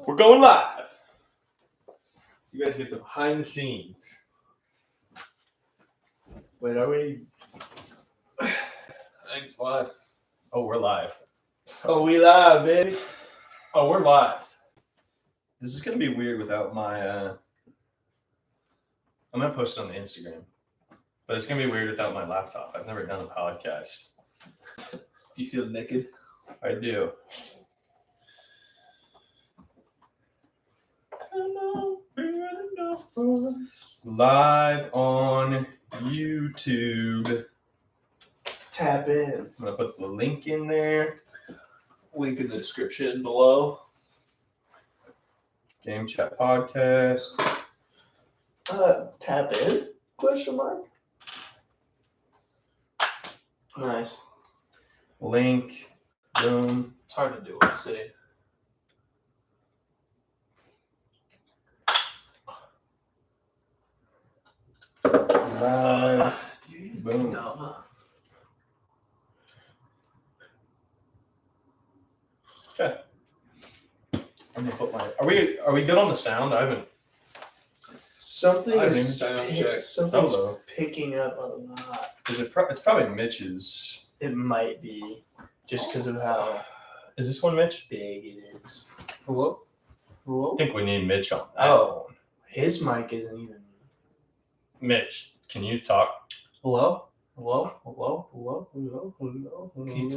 We're going live. You guys get the behind the scenes. Wait, are we? I think it's live. Oh, we're live. Oh, we live, baby. Oh, we're live. This is going to be weird without my... I'm going to post it on the Instagram. But it's going to be weird without my laptop. I've never done a podcast. You feel naked? I do. Live on YouTube. Tap in. I'm going to put the link in there. Link in the description below. Game Chat Podcast. Tap in? Question mark. Nice. Link. Boom. It's hard to do. Let's see. Live. Boom. No. Okay. I'm gonna put my. Are we good on the sound? I haven't. Something's sound check. Something's Hello. picking up a lot. Is it? It's probably Mitch's. It might be just because of how Is this one Mitch? big it is. Hello? Hello? I think we need Mitch on. That. Oh, his mic isn't even. Mitch, can you talk? Hello? Hello? Hello? Hello? Hello? Hello? Hello? Can you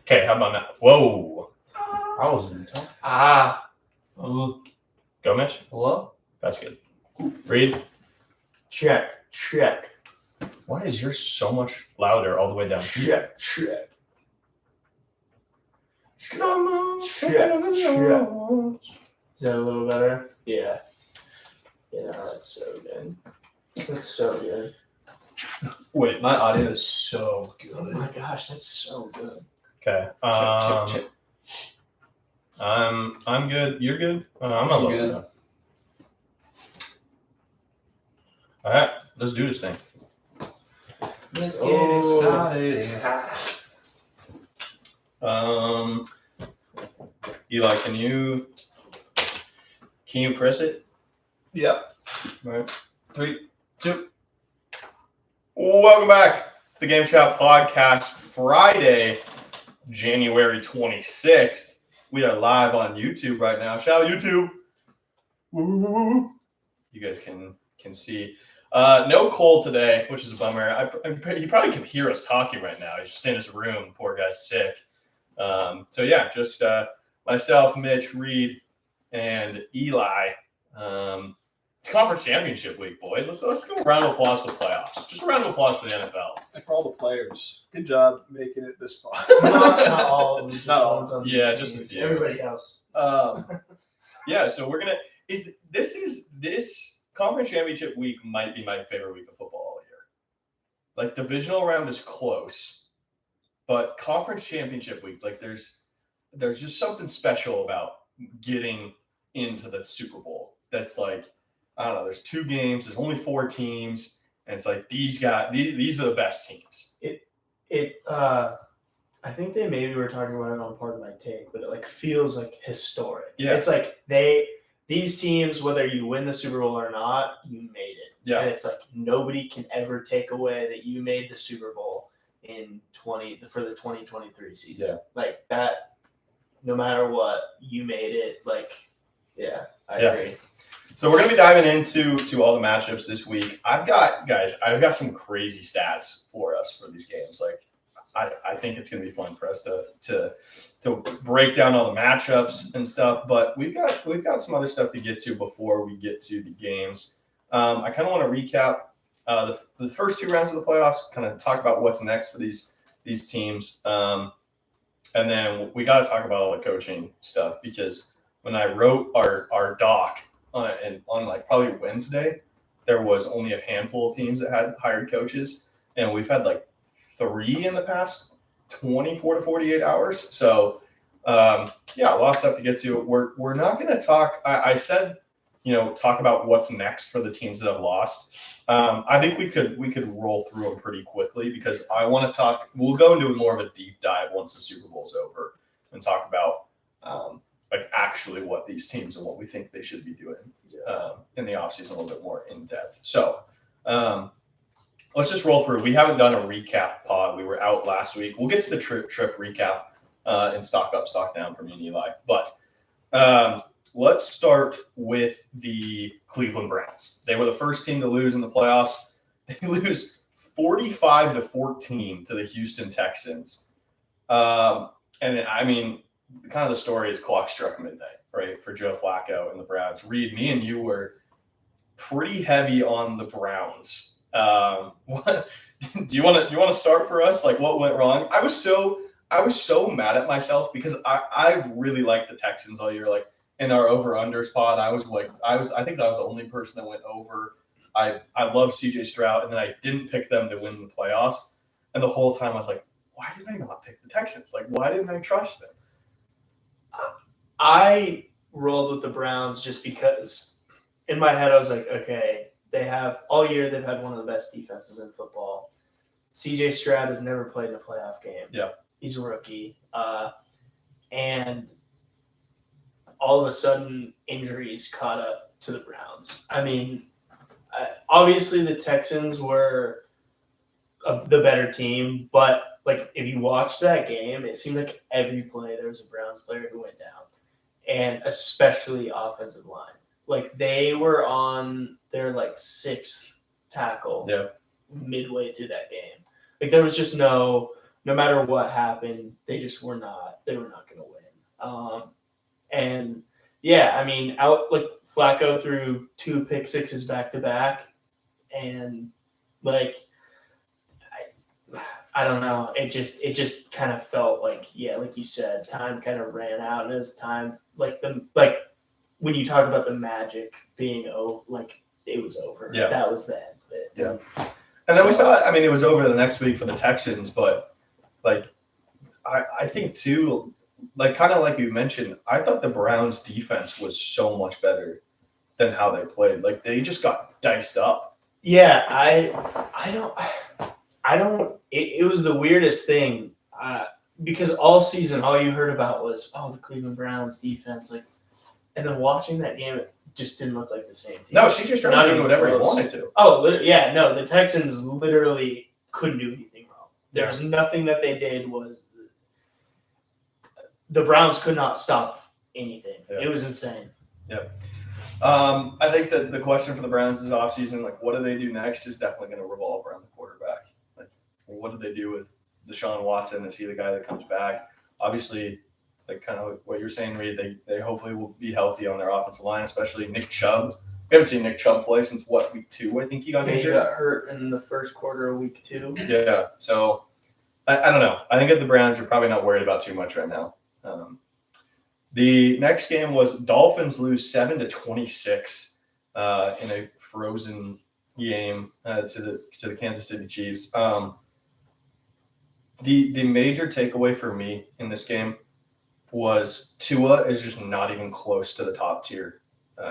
Okay, how about now? Whoa. I wasn't talking. Ah. Go, Mitch. Hello? That's good. Read. Check. Why is yours so much louder all the way down? Check. Come on. Check. Is that a little better? Yeah. Yeah, that's so good. That's so good. Wait, my audio is so good. Oh my gosh, that's so good. Okay. Check. I'm good. You're good. I'm a little good. good. All right, let's do this thing. Let's get get it started. Eli, can you press it? Yep. All right. 3, 2. Welcome back to the Game Chat Podcast. Friday, January 26th. We are live on YouTube right now. Shout out YouTube. Woo. You guys can see. No Cole today, which is a bummer. He probably can hear us talking right now. He's just in his room. Poor guy's sick. So yeah, just myself, Mitch, Reed, and Eli. It's conference championship week, boys. Let's go a round of applause for the playoffs. Just a round of applause for the NFL. And for all the players. Good job making it this far. Not all of them. Just Not all. ones on Yeah, these just a teams. few. Everybody else. Yeah, so we're gonna this conference championship week might be my favorite week of football all year. Like divisional round is close, but conference championship week, like there's just something special about getting into the Super Bowl. That's like, I don't know, there's 2 games, there's only 4 teams, and it's like these are the best teams. I think they maybe were talking about it on part of my take, but it like feels like historic. Yeah. It's like these teams, whether you win the Super Bowl or not, you made it. Yeah. And it's like nobody can ever take away that you made the Super Bowl for the 2023 season. Yeah. Like that, no matter what, you made it. Like, yeah, I Yeah. agree. So we're going to be diving into all the matchups this week. I've got some crazy stats for us for these games. Like, I think it's going to be fun for us to break down all the matchups and stuff. But we've got some other stuff to get to before we get to the games. I kind of want to recap the first 2 rounds of the playoffs. Kind of talk about what's next for these teams, and then we got to talk about all the coaching stuff because when I wrote our doc on like probably Wednesday, there was only a handful of teams that had hired coaches, and we've had like 3 in the past 24 to 48 hours. So, yeah, a lot of stuff to get to. We're not going to talk. I said, talk about what's next for the teams that have lost. I think we could roll through them pretty quickly because I want to talk. We'll go into more of a deep dive once the Super Bowl's over. and talk about like actually what these teams and what we think they should be doing in the offseason a little bit more in depth. So let's just roll through. We haven't done a recap pod. We were out last week. We'll get to the trip recap and stock up, stock down from me and Eli. But let's start with the Cleveland Browns. They were the first team to lose in the playoffs. They lose 45-14 to the Houston Texans. And I mean, kind of the story is clock struck midnight, right, for Joe Flacco and the Browns. Reed, me and you were pretty heavy on the Browns. What, do you want to start for us? Like, what went wrong? I was so mad at myself because I've really liked the Texans all year. Like in our over/under spot, I think I was the only person that went over. I love CJ Stroud, and then I didn't pick them to win the playoffs. And the whole time I was like, why did I not pick the Texans? Like, why didn't I trust them? I rolled with the Browns just because in my head I was like, okay, they have all year they've had one of the best defenses in football. CJ Stroud has never played in a playoff game. Yeah. He's a rookie. And all of a sudden injuries caught up to the Browns. I mean, obviously the Texans were the better team, but like if you watched that game, it seemed like every play there was a Browns player who went down, and especially offensive line. Like they were on their like sixth tackle midway through that game. Like there was just no matter what happened, they were not going to win. And yeah, I mean, like Flacco threw 2 pick sixes back to back, and like I don't know. It just kind of felt like, yeah, like you said, time kind of ran out, and it was time like when you talk about the magic being over, like it was over. Yeah. That was the end of it. Yeah. And then we saw it. I mean, it was over the next week for the Texans, but like I think too, like kind of like you mentioned, I thought the Browns defense was so much better than how they played. Like they just got diced up. Yeah, I don't. It was the weirdest thing because all season, all you heard about was the Cleveland Browns defense, like, and then watching that game, it just didn't look like the same team. No, she just tried to do whatever he wanted to. Yeah, no, the Texans literally couldn't do anything wrong. There was nothing that they did was the Browns could not stop anything. Yeah. It was insane. Yep. I think that the question for the Browns this offseason, like what do they do next, is definitely going to revolve around the quarterback. Like, what do they do with Deshaun Watson? Is he the guy that comes back? Obviously, like kind of what you're saying, Reed, they hopefully will be healthy on their offensive line, especially Nick Chubb. We haven't seen Nick Chubb play since week 2? I think he got injured. He got hurt in the first quarter of week 2. Yeah. So I don't know. I think at the Browns, you're probably not worried about too much right now. The next game was Dolphins lose 7-26 in a frozen game to the Kansas City Chiefs. The major takeaway for me in this game was Tua is just not even close to the top tier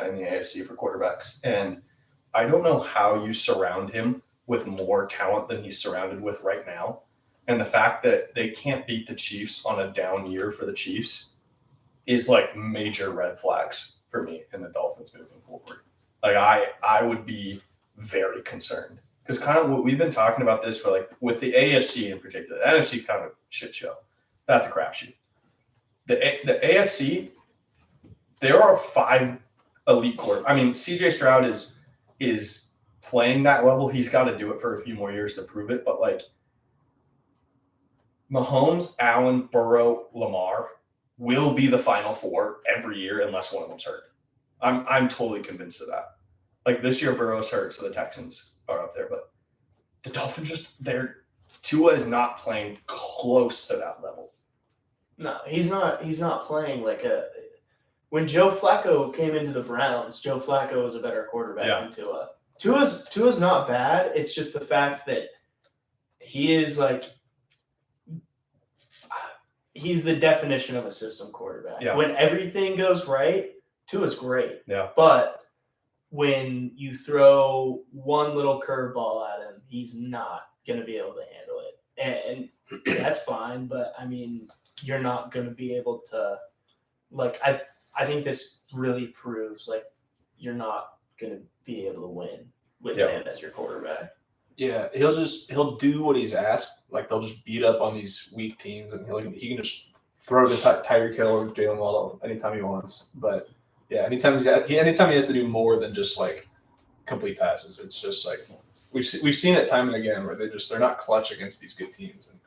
in the AFC for quarterbacks. And I don't know how you surround him with more talent than he's surrounded with right now. And the fact that they can't beat the Chiefs on a down year for the Chiefs is like major red flags for me in the Dolphins moving forward. Like I would be very concerned because kind of what we've been talking about this for like with the AFC in particular. The NFC kind of a shit show. That's a crapshoot. The AFC, there are 5 elite quarterbacks. I mean, CJ Stroud is playing that level. He's got to do it for a few more years to prove it. But like Mahomes, Allen, Burrow, Lamar will be the Final 4 every year unless one of them's hurt. I'm totally convinced of that. Like this year, Burrow's hurt, so the Texans are up there. But the Dolphins Tua is not playing close to that level. No, he's not playing like when Joe Flacco came into the Browns, Joe Flacco was a better quarterback than Tua. Tua's not bad. It's just the fact that he is like he's the definition of a system quarterback. Yeah. When everything goes right, Tua's great. Yeah. But when you throw one little curveball at him, he's not going to be able to handle it. And that's fine, but I mean, you're not going to be able to, like, I think this really proves, like, you're not going to be able to win with him as your quarterback. Yeah, he'll do what he's asked. Like, they'll just beat up on these weak teams, and he can just throw to Tyreek Hill or Jalen Waddle anytime he wants. But yeah, anytime he has to do more than just like complete passes, it's just like we've seen it time and again where they're not clutch against these good teams. And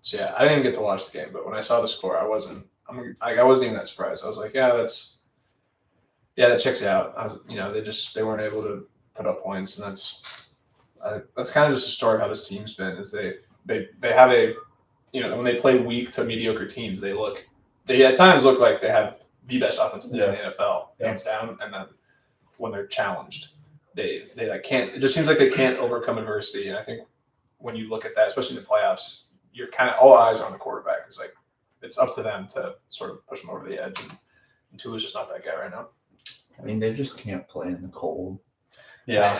so yeah, I didn't even get to watch the game, but when I saw the score, I wasn't even that surprised. I was like, that checks out. They weren't able to put up points, and that's kind of just a story of how this team's been. Is they have a, when they play weak to mediocre teams, they at times look like they have the best offense in the NFL, hands down. And then when they're challenged, they can't. It just seems like they can't overcome adversity. And I think when you look at that, especially in the playoffs, you're kind of all eyes are on the quarterback. It's like it's up to them to sort of push them over the edge. And Tua's just not that guy right now. I mean, they just can't play in the cold. Yeah.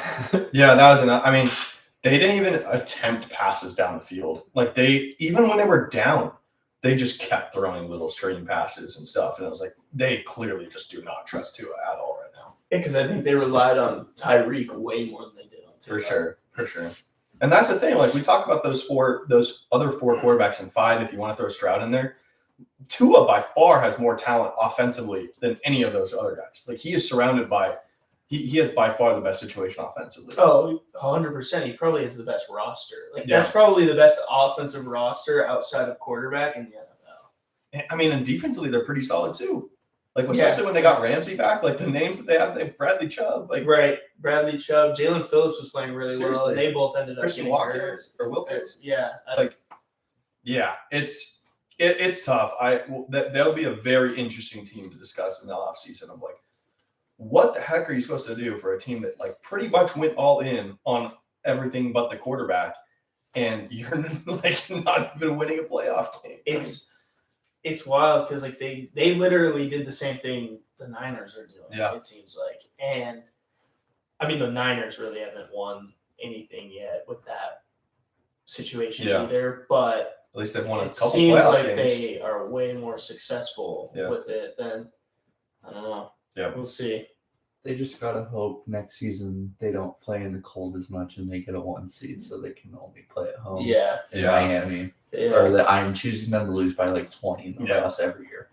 Yeah, that was enough. I mean, they didn't even attempt passes down the field. Like, even when they were down, they just kept throwing little screen passes and stuff. And it was like, they clearly just do not trust Tua at all right now. Yeah, because I think they relied on Tyreek way more than they did on Tua. For sure. And that's the thing. Like, we talk about those other four quarterbacks and 5, if you want to throw Stroud in there. Tua by far has more talent offensively than any of those other guys. Like, he is surrounded by he has by far the best situation offensively. Oh, 100%. He probably has the best roster. That's probably the best offensive roster outside of quarterback in the NFL. I mean, and defensively, they're pretty solid too. Like, especially when they got Ramsey back, like the names that they have Bradley Chubb. Right. Bradley Chubb. Jalen Phillips was playing really well. And they both ended up Christian Watkins or Wilkins. Yeah. It's tough. That'll be a very interesting team to discuss in the offseason. I'm like, what the heck are you supposed to do for a team that like pretty much went all in on everything but the quarterback, and you're like not even winning a playoff game? It's wild because like they literally did the same thing the Niners are doing. Yeah. It seems like, and I mean the Niners really haven't won anything yet with that situation either, but at least they've won a couple playoff games. It seems like they are way more successful with it than, I don't know. Yeah, we'll see. They just gotta hope next season they don't play in the cold as much and they get a 1 seed so they can only play at home. In Miami. Or that I'm choosing them to lose by like 20 in the playoffs every year.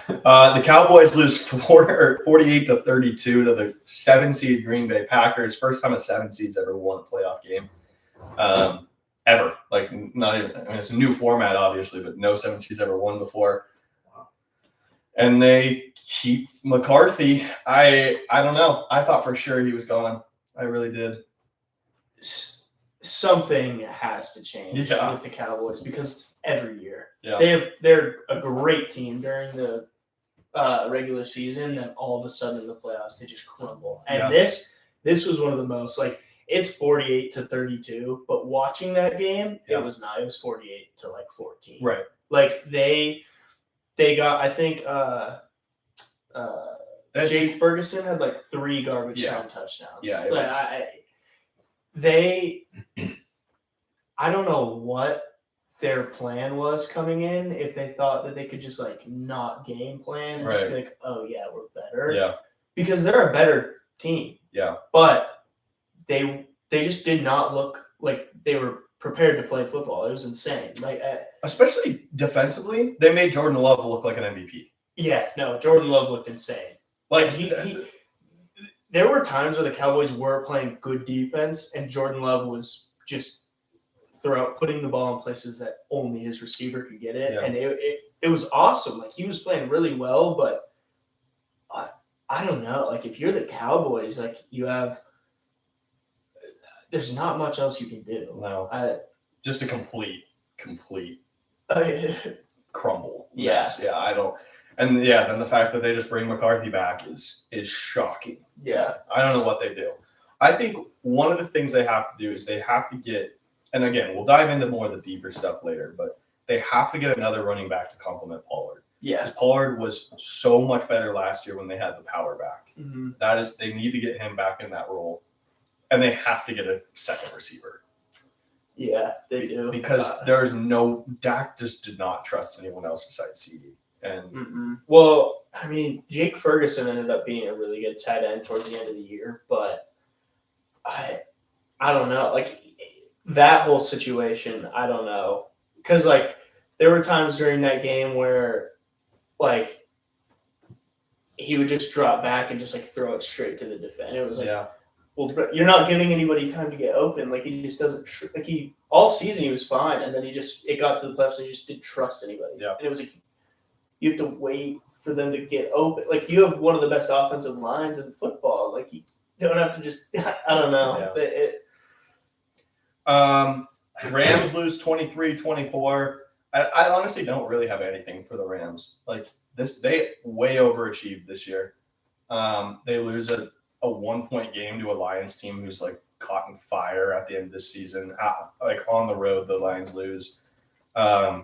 The Cowboys lose 48-32 to the 7 seed Green Bay Packers. First time a 7 seed's ever won a playoff game. Ever. Like, not even, I mean, it's a new format, obviously, but no 7 seeds ever won before. And they keep McCarthy. I don't know. I thought for sure he was gone. I really did. Something has to change with the Cowboys because every year they're a great team during the regular season, and all of a sudden in the playoffs they just crumble. And this was one of the most, like, it's 48-32, but watching that game, it was not. It was 48-14. Right. Like they got, I think Jake Ferguson had like 3 garbage time touchdowns. Yeah, I don't know what their plan was coming in, if they thought that they could just like not game plan and just be like, oh yeah, we're better. Yeah. Because they're a better team. Yeah. But they just did not look like they were prepared to play football. It was insane. Like, especially defensively, they made Jordan Love look like an MVP. Yeah, no, Jordan Love looked insane. Like he there were times where the Cowboys were playing good defense and Jordan Love was just putting the ball in places that only his receiver could get it. Yeah. And it was awesome. Like, he was playing really well, but I don't know. Like, if you're the Cowboys, like, there's not much else you can do. No. Just a complete crumble. Yeah. Yeah, I don't. And then the fact that they just bring McCarthy back is shocking. Yeah. I don't know what they do. I think one of the things they have to do is they have to get, and again, we'll dive into more of the deeper stuff later, but they have to get another running back to complement Pollard. Yeah. Because Pollard was so much better last year when they had the power back. Mm-hmm. They need to get him back in that role. And they have to get a second receiver. Yeah, they do. Because Dak just did not trust anyone else besides CD. And well, I mean, Jake Ferguson ended up being a really good tight end towards the end of the year, but I don't know. Like that whole situation, I don't know. Because like there were times during that game where like he would just drop back and just like throw it straight to the defender. It was like, well, you're not giving anybody time to get open. Like he just doesn't all season he was fine, and then it got to the playoffs and he just didn't trust anybody. Yeah. And it was like you have to wait for them to get open. Like you have one of the best offensive lines in football. Like you don't have to just I don't know. Yeah. Rams lose 23-24. I honestly don't really have anything for the Rams. Like this, they way overachieved this year. They lose a 1-point game to a Lions team who's like caught in fire at the end of this season. Like on the road, the Lions lose. I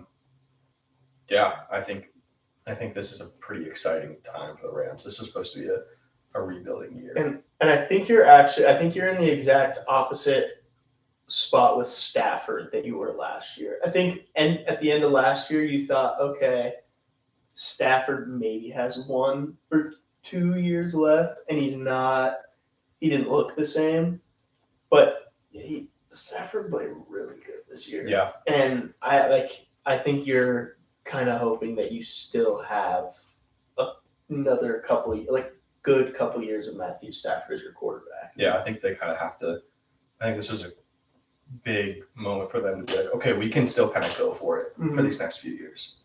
think this is a pretty exciting time for the Rams. This is supposed to be a rebuilding year. And I think you're in the exact opposite spot with Stafford that you were last year. I think and at the end of last year you thought, okay, Stafford maybe has 1 or 2 years left and he didn't look the same. But Stafford played really good this year. Yeah. And I think you're kind of hoping that you still have another good couple years of Matthew Stafford as your quarterback. Yeah, I think they kind of have to. I think this was a big moment for them to be like, okay, we can still kind of go for it for these next few years.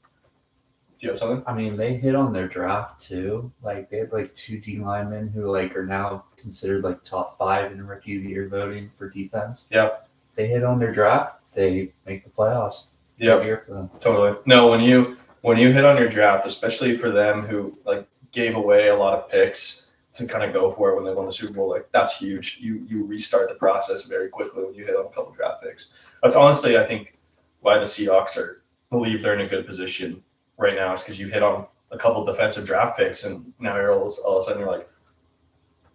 Do you have something? I mean, they hit on their draft too. Like they had like 2 D linemen who like are now considered like top 5 in rookie of the year voting for defense. Yeah. They hit on their draft. They make the playoffs. Yeah, year for them. Totally. No, when you hit on your draft, especially for them who like gave away a lot of picks to kind of go for it when they won the Super Bowl, like that's huge. You restart the process very quickly when you hit on a couple draft picks. That's honestly, I think, why the Seahawks believe they're in a good position right now is because you hit on a couple defensive draft picks and now you're all of a sudden you're like,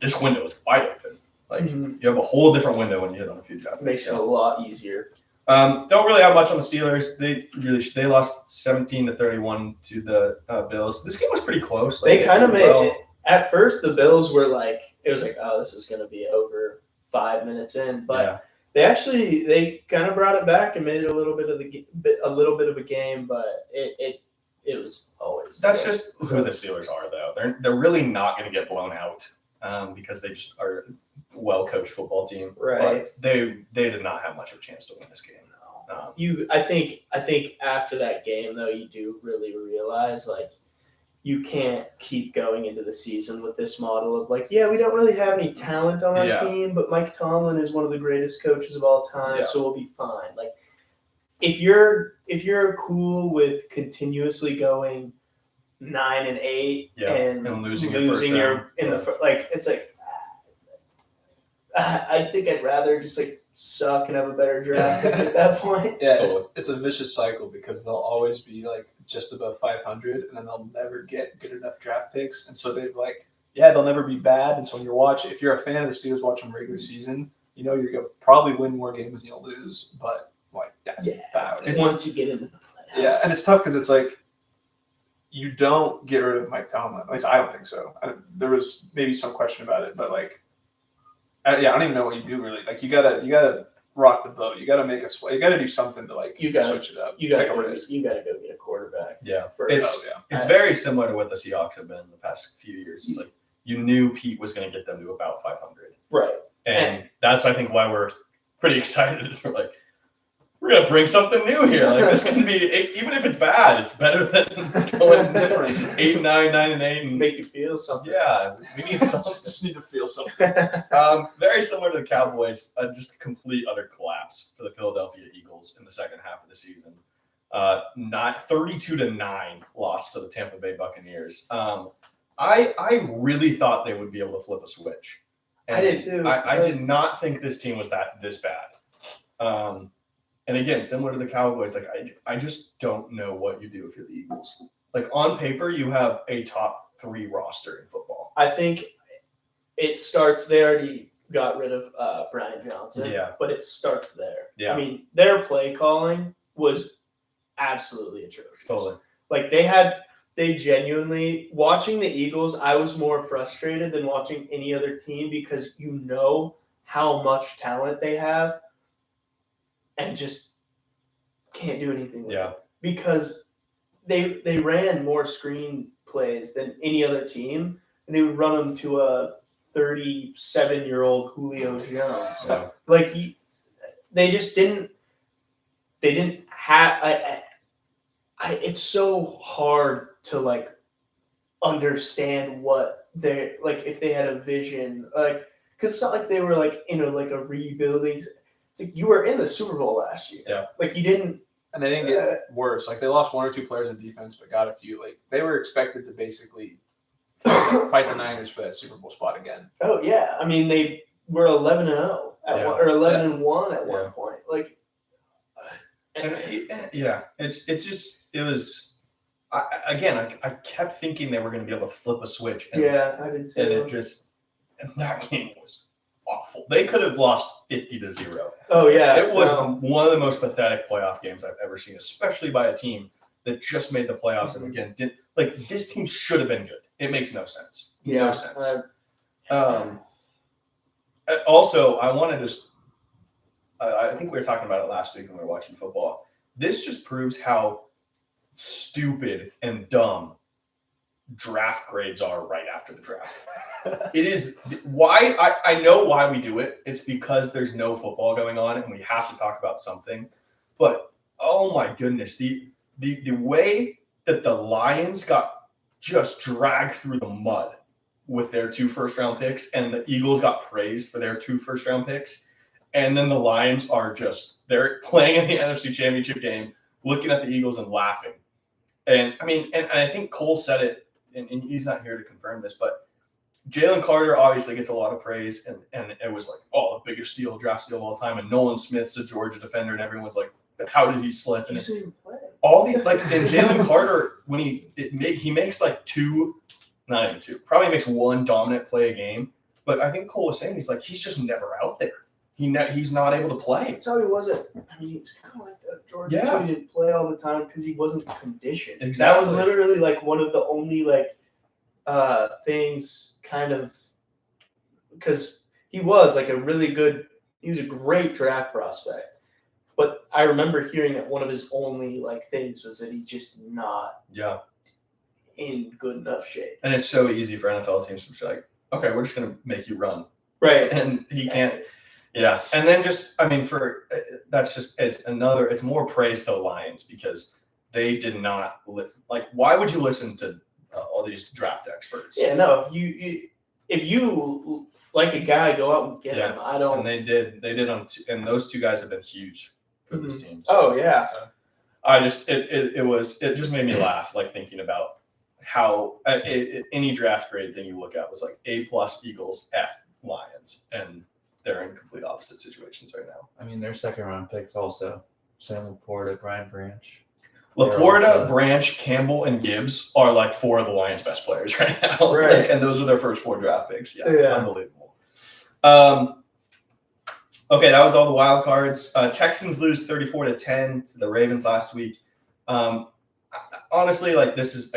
this window is wide open. Like you have a whole different window when you hit on a few draft picks. Makes it a lot easier. Don't really have much on the Steelers. They lost 17-31 to the Bills. This game was pretty close. They kind of made it. At first, the Bills were like, it was like, oh, this is going to be over 5 minutes in, but they kind of brought it back and made it a little bit of a game, but it was always. That's just who the Steelers are, though. They're really not going to get blown out because they just are a well-coached football team. Right. But they did not have much of a chance to win this game. I think after that game, though, you do really realize, like, you can't keep going into the season with this model of like, yeah, we don't really have any talent on our team, but Mike Tomlin is one of the greatest coaches of all time, so we'll be fine. Like, if you're cool with continuously going 9-8 and losing your it's like, I think I'd rather just like suck and have a better draft pick at that point. Yeah, it's a vicious cycle because they'll always be like just above 500 and then they'll never get good enough draft picks. And so they'll never be bad. And so when if you're a fan of the Steelers watching regular season, you know you're going to probably win more games than you'll lose. But like that's about it. Once you get into the playoffs. Yeah, and it's tough because it's like you don't get rid of Mike Tomlin. At least I don't think so. There was maybe some question about it, but like, I don't even know what you do really. Like you gotta rock the boat. You gotta make a sway. You gotta do something to like switch it up. You gotta go get a quarterback. Yeah, first. It's very similar to what the Seahawks have been in the past few years. It's like you knew Pete was going to get them to about 500, right? And that's I think why we're pretty excited. We're like, we're gonna bring something new here. Like this can be, even if it's bad, it's better than going different. 8-9, 9-8, and make you feel something. Yeah, we need something. Just need to feel something. Very similar to the Cowboys, just a complete utter collapse for the Philadelphia Eagles in the second half of the season. Not 32-9 loss to the Tampa Bay Buccaneers. I really thought they would be able to flip a switch. And I did too. I did not think this team was this bad. And again, similar to the Cowboys, like I just don't know what you do if you're the Eagles. Like on paper, you have a top 3 roster in football. I think it starts there. got rid of Brian Johnson. Yeah. But it starts there. Yeah. I mean, their play calling was absolutely atrocious. Totally. Like they genuinely, watching the Eagles, I was more frustrated than watching any other team because you know how much talent they have and just can't do anything with it. Because they ran more screen plays than any other team, and they would run them to a 37-year-old Julio Jones. Yeah. Like they just didn't. They didn't have. It's so hard to like understand what they're like if they had a vision, like because it's not like they were like in a rebuilding. It's like you were in the Super Bowl last year. Yeah. Like you didn't. And they didn't get worse. Like they lost 1 or 2 players in defense, but got a few. Like they were expected to basically fight the Niners for that Super Bowl spot again. Oh yeah, I mean they were 11-0 at one, or 11-1 at one point. Like, it was. I kept thinking they were going to be able to flip a switch. And, I did too. And that game was awful. They could have lost 50-0. Oh yeah, it was one of the most pathetic playoff games I've ever seen, especially by a team that just made the playoffs and again didn't like. This team should have been good. It makes no sense. No sense. Also, I want to just. I think we were talking about it last week when we were watching football. This just proves how stupid and dumb draft grades are right after the draft. It is why I know why we do it. It's because there's no football going on and we have to talk about something. But oh my goodness, the way that the Lions got just dragged through the mud with their 2 first-round picks and the Eagles got praised for their 2 first-round picks. And then the Lions are they're playing in the NFC Championship game, looking at the Eagles and laughing. And I mean, and I think Cole said it, and he's not here to confirm this, but Jalen Carter obviously gets a lot of praise, and it was like, the biggest draft steal of all time. And Nolan Smith's a Georgia defender, and everyone's like, how did he slip? And all the and Jalen Carter, when he makes like 2, not even 2, probably makes 1 dominant play a game. But I think Cole was saying he's just never out there. He's not able to play. That's how he wasn't. I mean, he was kind of like that Georgia too. He didn't play all the time because he wasn't conditioned. Exactly. That was literally like one of the only things kind of because he was like he was a great draft prospect. But I remember hearing that one of his only things was that he's just not in good enough shape. And it's so easy for NFL teams to be like, okay, we're just going to make you run. Right. And he can't. Yeah, and then it's more praise to the Lions because they did not why would you listen to all these draft experts? Yeah, no, if you like a guy, go out and get him. I don't. And they did and those 2 guys have been huge for this team. So, yeah. It just made me laugh thinking about how any draft grade thing you look at was A+ Eagles, F Lions, and they're in complete opposite situations right now. I mean, their 2nd-round picks also. Sam Laporta, Brian Branch. Laporta, Branch, Campbell, and Gibbs are 4 of the Lions' best players right now. Right. And those are their first 4 draft picks. Yeah. Unbelievable. Okay, that was all the wild cards. Texans lose 34-10 to the Ravens last week. Honestly, this is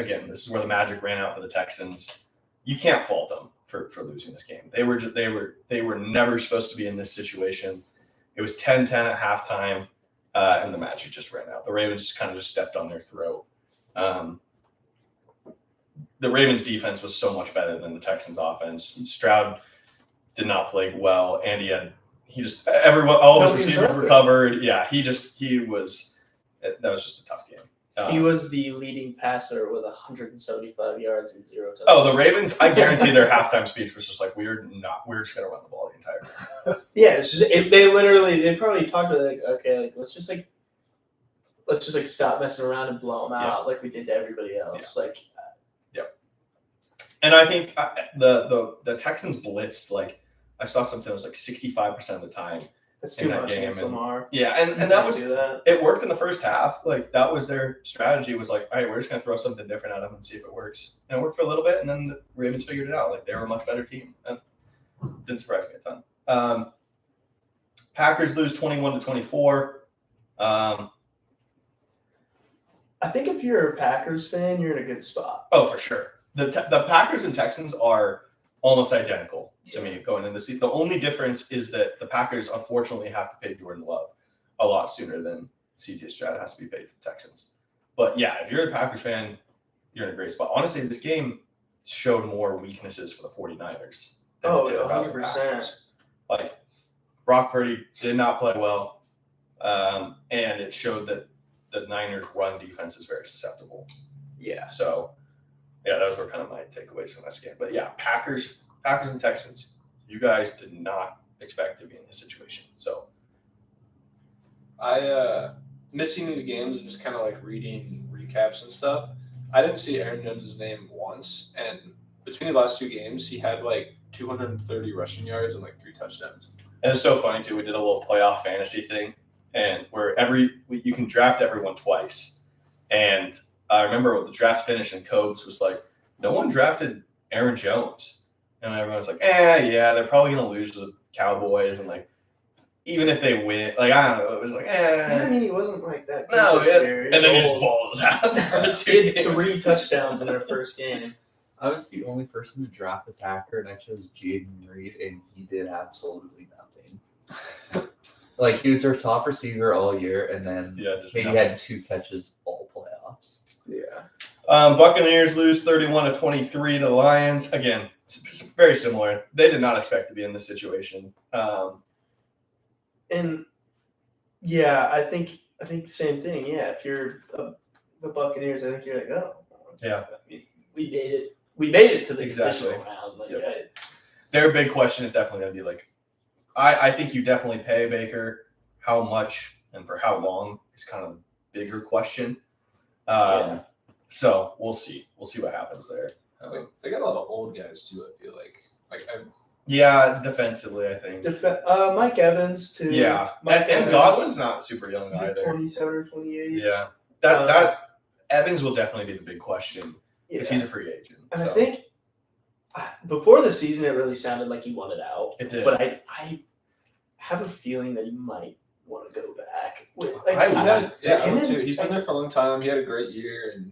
where the magic ran out for the Texans. You can't fault them for losing this game. They were never supposed to be in this situation. It was 10-10 at halftime, and the magic just ran out. The Ravens kind of just stepped on their throat. The Ravens defense was so much better than the Texans offense. Stroud did not play well, and all of his receivers were covered. Yeah, that was just a tough game. He was the leading passer with 175 yards and 0 touchdowns. Oh, the Ravens! I guarantee their halftime speech was just we're just gonna run the ball the entire time. Yeah, it's just they probably talked about let's just stop messing around and blow them out like we did to everybody else. Yeah. And I think the Texans blitzed I saw something that was 65% of the time. That's too much against Lamar. Yeah, and that was it worked in the first half. That was their strategy. Was all right, we're just gonna throw something different at them and see if it works. And it worked for a little bit, and then the Ravens figured it out. They were a much better team. And didn't surprise me a ton. Packers lose 21-24. I think if you're a Packers fan, you're in a good spot. Oh, for sure. The Packers and Texans are almost identical to me going into the season. The only difference is that the Packers unfortunately have to pay Jordan Love a lot sooner than CJ Stroud has to be paid for the Texans. But yeah, if you're a Packers fan, you're in a great spot. Honestly, this game showed more weaknesses for the 49ers. Oh, 100%. Like, Brock Purdy did not play well, and it showed that the Niners' run defense is very susceptible. Yeah. So, yeah, those were kind of my takeaways from this game. But yeah, Packers and Texans, you guys did not expect to be in this situation. So, missing these games and just kind of like reading recaps and stuff. I didn't see Aaron Jones' name once, and between the last two games, he had like 230 rushing yards and like 3 touchdowns. And it's so funny too. We did a little playoff fantasy thing, and where you can draft everyone twice. And I remember when the draft finished, and Cobes was like, "No one drafted Aaron Jones," and everyone was like, yeah, they're probably gonna lose to the Cowboys, and like even if they win, like I don't know, it was like, I mean, he wasn't like that. No, and then he just balls out. He had 3 touchdowns in their first game. I was the only person to draft the Packer, and I chose Jaden Reed, and he did absolutely nothing. Like, he was their top receiver all year, and then he had 2 catches all playoffs. Yeah. Buccaneers lose 31-23 to the Lions. Again, it's very similar. They did not expect to be in this situation. And yeah, I think the same thing. Yeah, if you're the Buccaneers, I think you're like, oh, yeah, we made it. We made it to the exactly round. Like, their big question is definitely going to be like, I think you definitely pay Baker. How much and for how long is kind of a bigger question. So we'll see. We'll see what happens there. They got a lot of old guys too. I feel like yeah, defensively, I think. Mike Evans too. Yeah, and Godwin's not super young either. 27 or 28. Yeah, that Evans will definitely be the big question because he's a free agent. And I think before the season, it really sounded like he wanted out. It did, but I have a feeling that he might want to go back. He's been there for a long time. He had a great year, and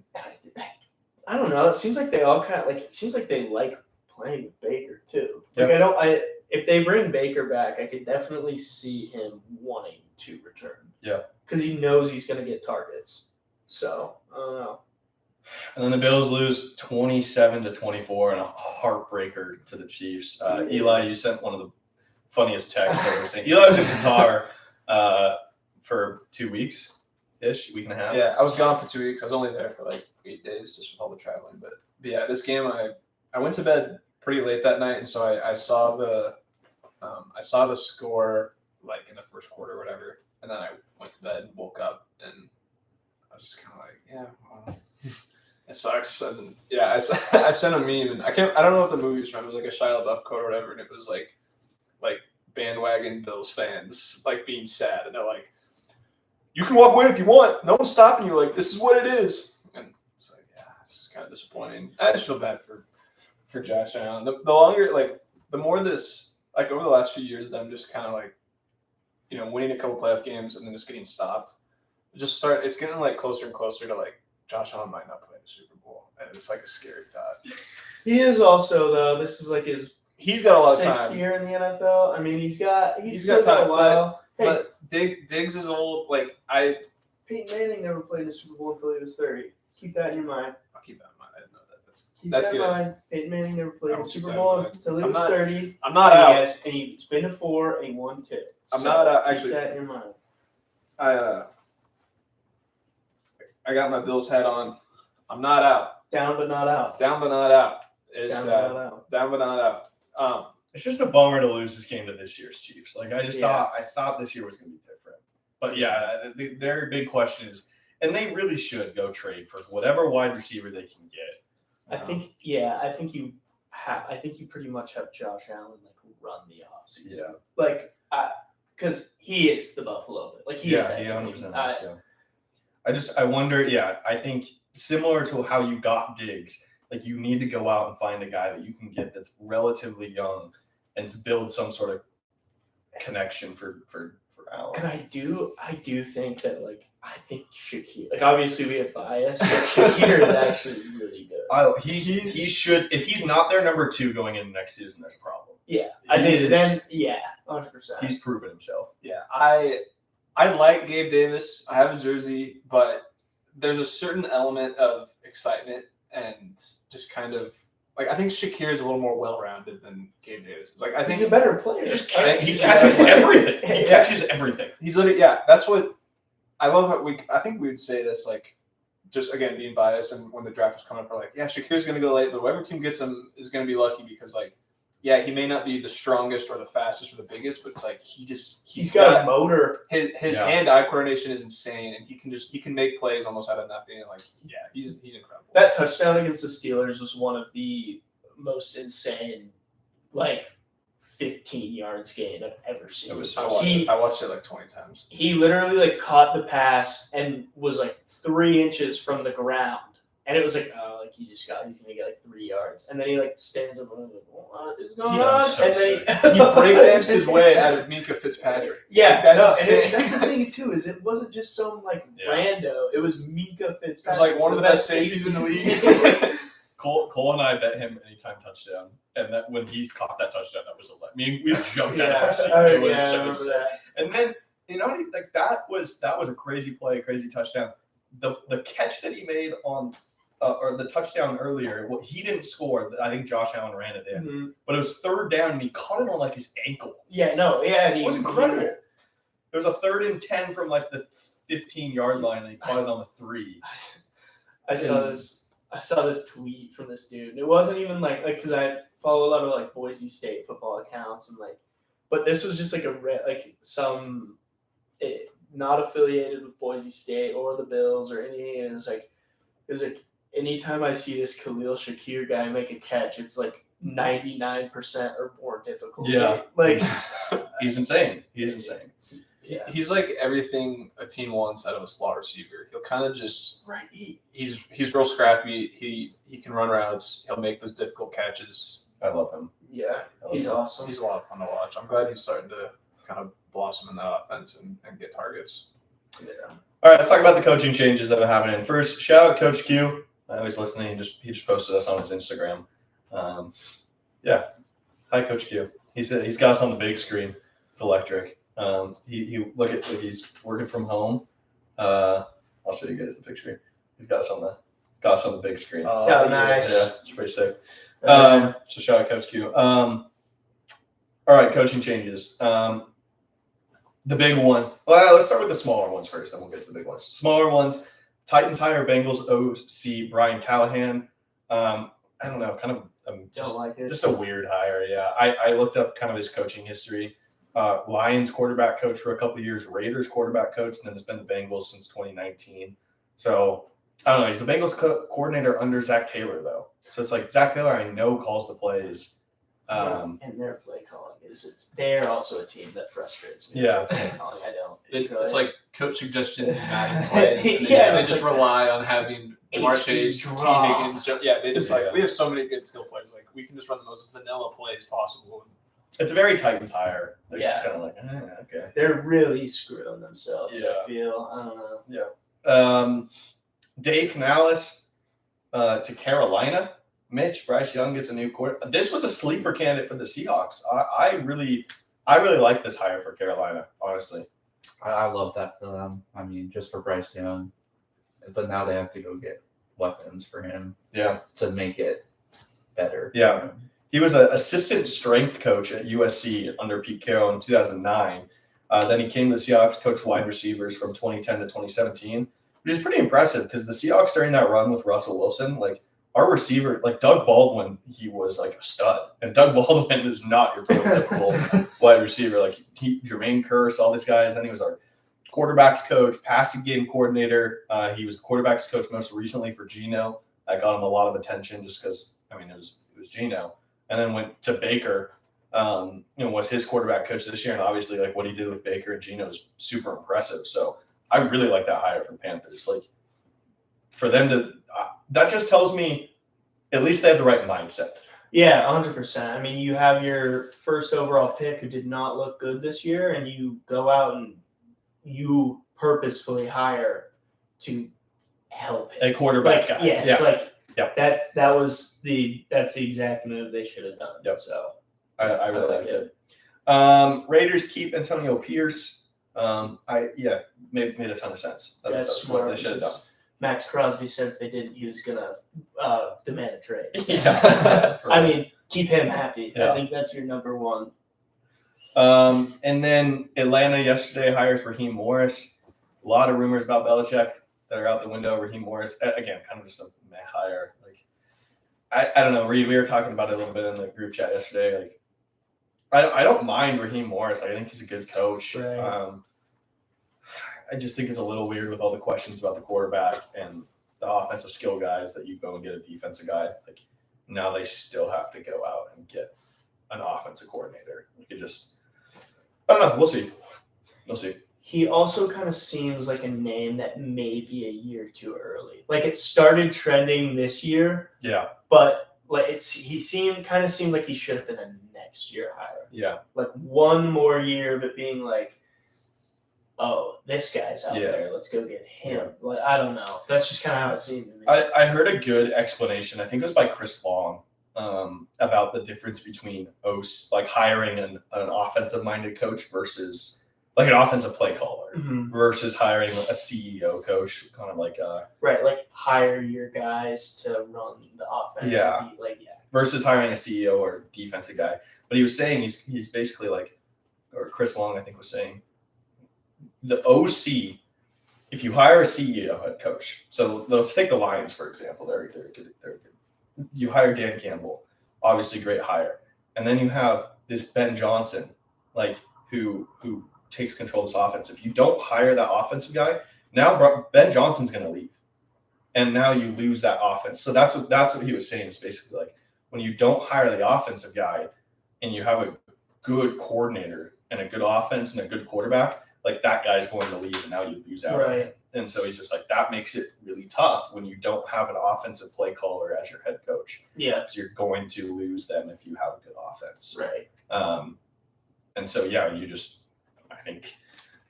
I don't know. It seems like they all kind of like. It seems like they like playing with Baker too. Like if they bring Baker back, I could definitely see him wanting to return. Yeah, because he knows he's going to get targets. So I don't know. And then the Bills lose 27-24 and a heartbreaker to the Chiefs. Eli, you sent one of the funniest texts I've ever seen. Eli was in Qatar for 2 weeks-ish, week and a half. Yeah, I was gone for 2 weeks. I was only there for like 8 days just with all the traveling. But yeah, this game, I went to bed pretty late that night, and so I saw the score like in the first quarter or whatever, and then I went to bed and woke up, and I was just kind of like, yeah, well, it sucks. And yeah, I sent a meme, and I don't know what the movie was from. It was like a Shia LaBeouf quote or whatever, and it was like bandwagon Bills fans like being sad, and they're like, you can walk away if you want. No one's stopping you. Like, this is what it is. And it's like, yeah, this is kind of disappointing. I just feel bad for Josh Allen. The longer, like, the more this, like, over the last few years, them just kind of like, you know, winning a couple playoff games and then just getting stopped. It's getting like closer and closer to like Josh Allen might not play the Super Bowl, and it's like a scary thought. He is also though. This is like he's got a lot of time. 6th year in the NFL. I mean, he's got time, a while. But Diggs is old. Like Peyton Manning never played in the Super Bowl until he was 30. Keep that in your mind. I'll keep that in mind. I didn't know that. Keep that's that good. in mind. Peyton Manning never played in the Super Bowl until he was 30. I'm not out. And he's been to 4 and he won 2. I'm not out. Keep that in your mind. I got my Bills hat on. I'm not out. Down but not out. Down but not out. Down but not out. It's just a bummer to lose this game to this year's Chiefs. Like I thought this year was going to be different. But yeah, their big question is, and they really should go trade for whatever wide receiver they can get. I think you pretty much have Josh Allen like run the offseason. Yeah. Like because he is the Buffalo. Like he is that. He 100% I wonder. Yeah, I think similar to how you got Diggs, like you need to go out and find a guy that you can get that's relatively young and to build some sort of connection for Allen. And I do think that I think Shakir, obviously we have bias, but Shakir is actually really good. He should, if he's not their number 2 going into next season, there's a problem. Yeah, I think then 100%. He's proven himself. Yeah, I like Gabe Davis. I have a jersey, but there's a certain element of excitement and just kind of I think Shakir is a little more well-rounded than Gabe Davis is. I think he's a better player. He catches everything. He catches everything. He's literally that's what I love. I think we would say this just again being biased, and when the draft was coming up, we're Shakir's going to go late, but whoever team gets him is going to be lucky because he may not be the strongest or the fastest or the biggest, but it's he's got a motor. His hand-eye coordination is insane, and he can make plays almost out of nothing. And he's incredible. That touchdown against the Steelers was one of the most insane 15 yards gain I've ever seen. I watched it 20 times. He literally caught the pass and was 3 inches from the ground. And it was he's going to get 3 yards. And then he stands up and what is going on? So and then he breakdanced his way out of Minka Fitzpatrick. Yeah, that's the thing too, is it wasn't just some rando. It was Minka Fitzpatrick. It was one of the best safeties in the league. Cole and I bet him anytime touchdown. And that when he's caught that touchdown, that was we jumped out of our seat. It was so sick. And then that was a crazy play, crazy touchdown. The catch that he made on or the touchdown earlier, he didn't score. I think Josh Allen ran it in, but it was 3rd down and he caught it on his ankle. It was incredible. There was a 3rd and 10 from the 15-yard line, and he caught it on the 3. I saw this tweet from this dude, and it wasn't even because I follow a lot of Boise State football accounts and but this was just some not affiliated with Boise State or the Bills or anything. And it was anytime I see this Khalil Shakir guy make a catch, it's 99% or more difficult. Yeah, he's insane. He's insane. He's everything a team wants out of a slot receiver. He'll kind of just he's real scrappy. He can run routes. He'll make those difficult catches. I love him. Yeah, he's awesome. He's a lot of fun to watch. I'm glad he's starting to kind of blossom in that offense and get targets. Yeah. All right, let's talk about the coaching changes that are happening. First, shout out Coach Q. I was listening. He just posted us on his Instagram. Hi, Coach Q. He's got us on the big screen. It's electric. He look at he's working from home. I'll show you guys the picture. He's got us on the big screen. Nice. Yeah, it's pretty sick. So shout out Coach Q. All right, coaching changes. The big one. Well, let's start with the smaller ones first, then we'll get to the big ones. Smaller ones. Titans hire Bengals OC Brian Callahan. I don't know, kind of just a weird hire. Yeah, I looked up kind of his coaching history. Lions quarterback coach for a couple of years, Raiders quarterback coach, and then it's been the Bengals since 2019. So I don't know. He's the Bengals coordinator under Zach Taylor, though. So it's Zach Taylor, I know, calls the plays. And their play calling they're also a team that frustrates me. Yeah. Play calling, I don't. It's coach suggestion Madden plays. They just rely on having Jamar Chase, T. Higgins. They just we have so many good skill players. We can just run the most vanilla plays possible. It's a very Titans hire. They're just kind of okay. They're really screwing themselves. Yeah. I feel. I don't know. Yeah. Dave Canales to Carolina. Mitch, Bryce Young gets a new quarterback. This was a sleeper candidate for the Seahawks. I really like this hire for Carolina, honestly. I love that for them. I mean, just for Bryce Young. But now they have to go get weapons for him. Yeah. To make it better. Yeah. He was an assistant strength coach at USC under Pete Carroll in 2009. Then he came to the Seahawks, coached wide receivers from 2010 to 2017, which is pretty impressive because the Seahawks during that run with Russell Wilson, our receiver, Doug Baldwin, he was a stud. And Doug Baldwin is not your prototypical wide receiver. Jermaine Kearse, all these guys. Then he was our quarterbacks coach, passing game coordinator. He was the quarterbacks coach most recently for Geno. That got him a lot of attention just because, it was Geno. And then went to Baker, was his quarterback coach this year. And obviously, what he did with Baker and Geno is super impressive. So I really like that hire from Panthers. For them to that just tells me at least they have the right mindset. Yeah, 100%. I mean, you have your first overall pick who did not look good this year, and you go out and you purposefully hire to help him. A quarterback guy. That's the exact move they should have done. Yep. So I really like it. Raiders keep Antonio Pierce. Made a ton of sense. That's what smart. They should have done. Max Crosby said if they didn't, he was gonna demand a trade. So. Yeah. I mean, keep him happy. Yeah. I think that's your number one. And then Atlanta yesterday hires Raheem Morris. A lot of rumors about Belichick that are out the window. Raheem Morris, again, kind of just a meh hire. Like, I don't know. We were talking about it a little bit in the group chat yesterday. Like, I don't mind Raheem Morris. I think he's a good coach. Right. I just think it's a little weird with all the questions about the quarterback and the offensive skill guys that you go and get a defensive guy. Like, now they still have to go out and get an offensive coordinator. You could just, I don't know. We'll see. He also kind of seems like a name that may be a year too early. Like, it started trending this year. Yeah. But like he seemed like he should have been a next year hire. Yeah. Like one more year of it being like, oh, this guy's out there. Let's go get him. Yeah. Like, I don't know. That's just kind of how it seemed to me. I heard a good explanation. I think it was by Chris Long about the difference between hiring an offensive-minded coach versus like an offensive play caller versus hiring a CEO coach, kind of like right, like hire your guys to run the offense. Yeah. Versus hiring a CEO or defensive guy. But he was saying he's basically like, or Chris Long I think was saying, the OC, if you hire a CEO head coach, so let's take the Lions for example. They're good. You hire Dan Campbell, obviously great hire, and then you have this Ben Johnson, like who takes control of this offense. If you don't hire that offensive guy, now Ben Johnson's going to leave, and now you lose that offense. So that's what he was saying is basically like when you don't hire the offensive guy, and you have a good coordinator and a good offense and a good quarterback. Like that guy's going to leave and now you lose out. Right. And so he's just like, that makes it really tough when you don't have an offensive play caller as your head coach. Yeah. Because you're going to lose them if you have a good offense. Right. And so, I think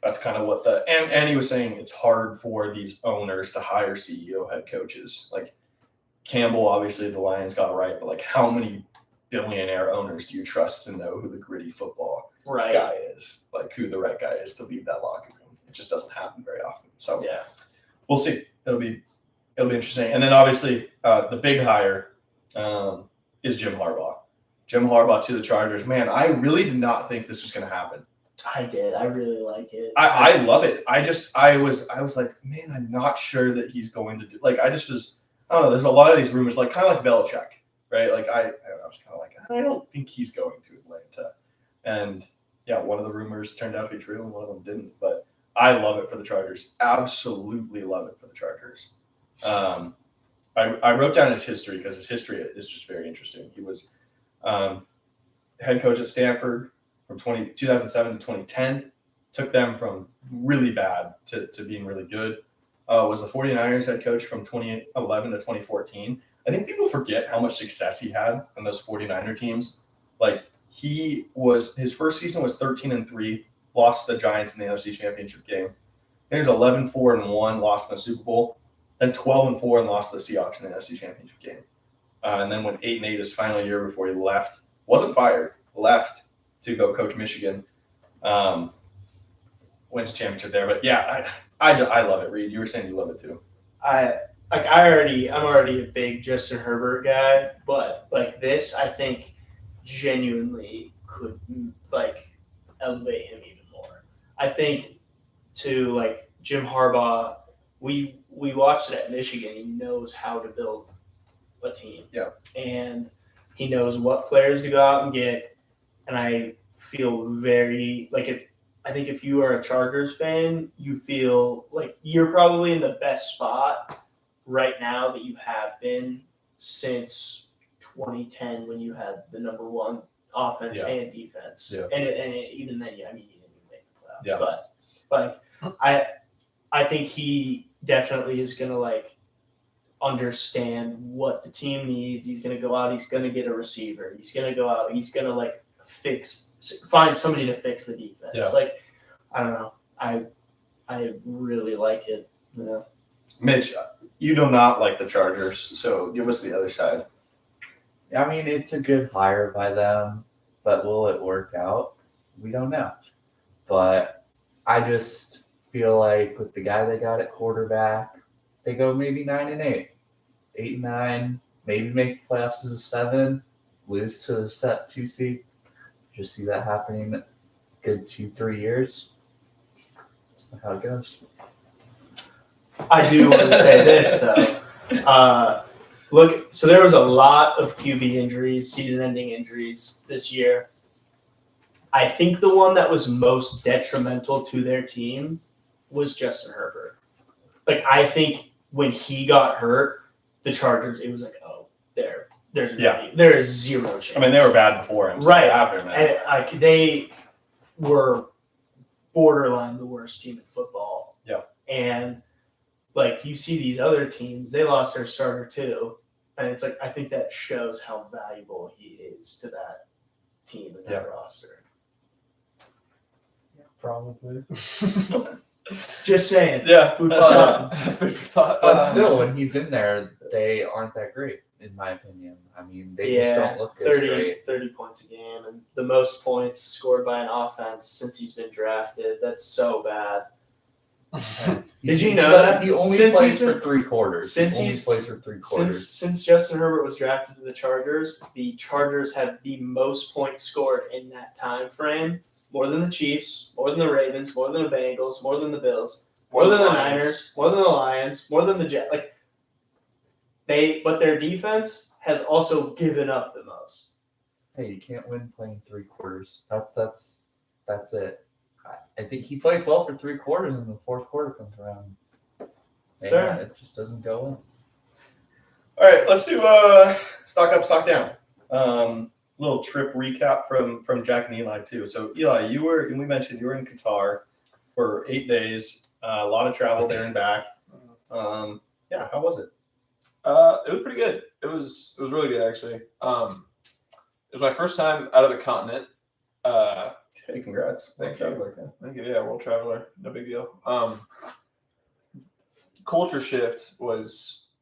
that's kind of what and he was saying it's hard for these owners to hire CEO head coaches. Like Campbell, obviously the Lions got it right, but like how many billionaire owners do you trust to know who the gritty football guy is, like who the right guy is to lead that locker room? It just doesn't happen very often. So yeah, we'll see. It'll be interesting. And then obviously the big hire is Jim Harbaugh. Jim Harbaugh to the Chargers. Man, I really did not think this was going to happen. I did. I really like it. I love it. I was like, man, I'm not sure that he's going to do. Like I don't know. There's a lot of these rumors, like kind of like Belichick, right? Like I was kind of like, I don't think he's going to Atlanta. And yeah, one of the rumors turned out to be true and one of them didn't. But I love it for the Chargers. Absolutely love it for the Chargers. I wrote down his history because his history is just very interesting. He was head coach at Stanford from 2007 to 2010. Took them from really bad to being really good. Was the 49ers head coach from 2011 to 2014. I think people forget how much success he had on those 49er teams. Like, his first season was 13-3, lost to the Giants in the NFC Championship game. Then he was 11-4-1, lost in the Super Bowl. Then 12-4 and lost to the Seahawks in the NFC Championship game. And then went 8-8 his final year before he left. Wasn't fired, left to go coach Michigan. Wins the championship there. But yeah, I love it, Reed. You were saying you love it too. I'm already a big Justin Herbert guy, but like this, I think genuinely could like elevate him even more. I think to like Jim Harbaugh, we watched it at Michigan. He knows how to build a team. Yeah. And he knows what players to go out and get. And I feel very like I think if you are a Chargers fan, you feel like you're probably in the best spot right now that you have been since 2010 when you had the number one offense and defense. Yeah. And even then, you didn't even make the playoffs. Yeah. But I think he definitely is going to like understand what the team needs. He's going to go out. He's going to get a receiver. He's going to go out. He's going to like find somebody to fix the defense. Yeah. Like, I don't know. I really like it. Yeah. Mitch, you do not like the Chargers, so give us the other side. I mean, it's a good hire by them, but will it work out? We don't know. But I just feel like with the guy they got at quarterback, they go maybe 9-8, 8-9, maybe make the playoffs as a 7, lose to the set 2 seed. Just see that happening a good 2-3 years. That's how it goes. I do want to say this though. Look, so there was a lot of QB injuries, season-ending injuries this year. I think the one that was most detrimental to their team was Justin Herbert. Like, I think when he got hurt, the Chargers, it was like, oh, there is zero chance. I mean, they were bad before him. So right. After him. And, like, they were borderline the worst team in football. Yeah. And, like, you see these other teams, they lost their starter too. And it's like, I think that shows how valuable he is to that team and that roster. Probably. Just saying. Yeah. Food for thought. But still, when he's in there, they aren't that great, in my opinion. I mean, they just don't look as great. 30 points a game, and the most points scored by an offense since he's been drafted. That's so bad. Did you know that? He only plays for 3 quarters. Since Justin Herbert was drafted to the Chargers have the most points scored in that time frame. More than the Chiefs, more than the Ravens, more than the Bengals, more than the Bills, more than the Niners, more than the Lions, more than the Jets. Like but their defense has also given up the most. Hey, you can't win playing 3 quarters. That's it. I think he plays well for 3 quarters, and the 4th quarter comes around. Fair. It just doesn't go in. All right, let's do stock up, stock down. Little trip recap from Jack and Eli too. So Eli, we mentioned you were in Qatar for 8 days, a lot of travel there and back. How was it? It was pretty good. It was really good actually. It was my first time out of the continent. Hey, congrats. Thank you. Thank you. Yeah, world traveler, no big deal. Culture shift was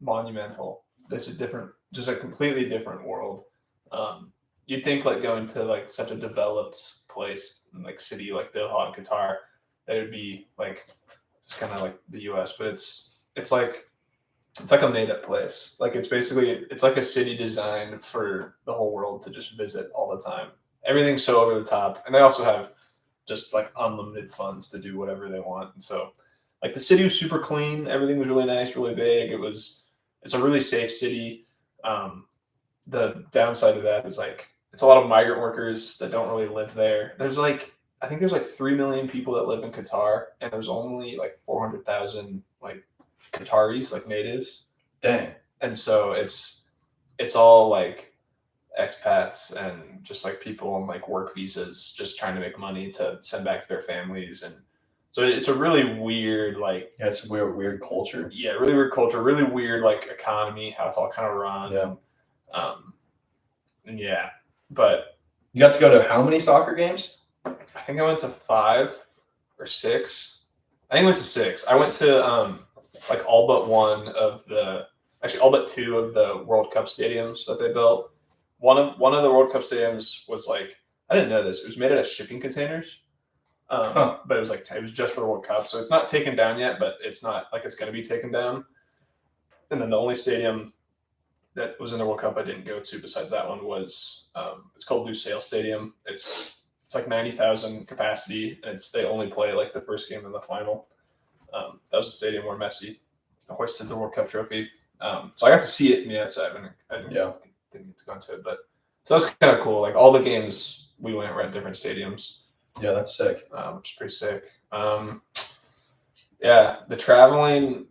monumental. It's just a completely different world. You'd think like going to like such a developed place, like city like Doha in Qatar, that it would be like just kind of like the U.S., but it's like a made up place. Like it's like a city designed for the whole world to just visit all the time. Everything's so over the top, and they also have just like unlimited funds to do whatever they want. And so, like the city was super clean. Everything was really nice, really big. It's a really safe city. The downside of that is like it's a lot of migrant workers that don't really live there. I think there's like 3 million people that live in Qatar, and there's only like 400,000 like Qataris, like natives. Dang. And so it's all like expats and just like people on like work visas just trying to make money to send back to their families. And so it's a really weird it's a weird culture. Yeah, really weird culture, really weird like economy, how it's all kind of run. Yeah. But you got to go to how many soccer games? I think I went to 5 or 6. I think I went to 6. I went to like all but 2 of the World Cup stadiums that they built. One of the World Cup stadiums was like, I didn't know this. It was made out of shipping containers. But it was just for the World Cup. So it's not taken down yet, but it's not like it's going to be taken down. And then the only stadium that was in the World Cup I didn't go to besides that one was it's called Lusail Stadium. It's like 90,000 capacity, and they only play like the first game and the final. That was a stadium where Messi hoisted the World Cup trophy. So I got to see it from the outside. I didn't get to go into it, but so that was kind of cool. Like all the games we were at different stadiums. Yeah, that's sick. Which is pretty sick. The traveling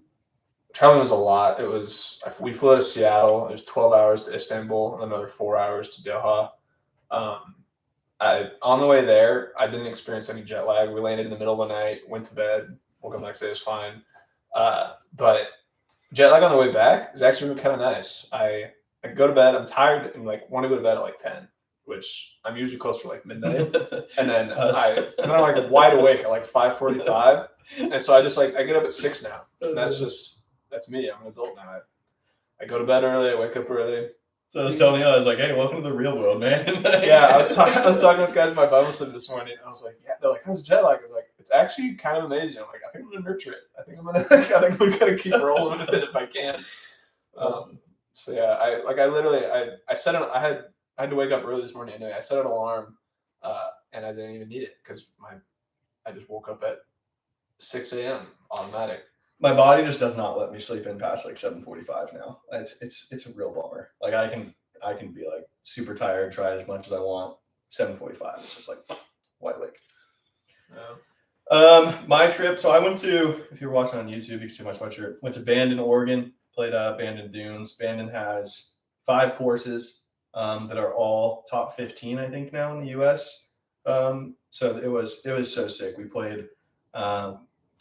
was a lot. We flew to Seattle. It was 12 hours to Istanbul and another 4 hours to Doha. On the way there, I didn't experience any jet lag. We landed in the middle of the night, went to bed, woke up the next day, it was fine. But jet lag on the way back is actually kind of nice. I go to bed. I'm tired and like want to go to bed at like 10, which I'm usually close for like midnight, and then I'm like wide awake at like 5:45, and so I get up at 6 now. And that's me. I'm an adult now. I go to bed early. I wake up early. So I was telling you, I was like, "Hey, welcome to the real world, man." Yeah, I was talking with guys in my Bible study this morning. I was like, "Yeah." They're like, "How's jet lag?" I was like, "It's actually kind of amazing." I'm like, "I think I'm gonna nurture it. I think we're gonna keep rolling with it if I can." So yeah, I set it. I had to wake up early this morning anyway. I set an alarm, and I didn't even need it because I just woke up at 6 a.m. automatic. My body just does not let me sleep in past like 7:45 now. It's a real bummer. Like I can be like super tired, try as much as I want. 7:45, it's just like wide awake. Yeah. My trip. So I went to. If you're watching on YouTube, you can see my sweatshirt. Went to Bandon, Oregon. Played Bandon Dunes. Bandon has 5 courses that are all top 15, I think, now in the U.S. So it was so sick. We played.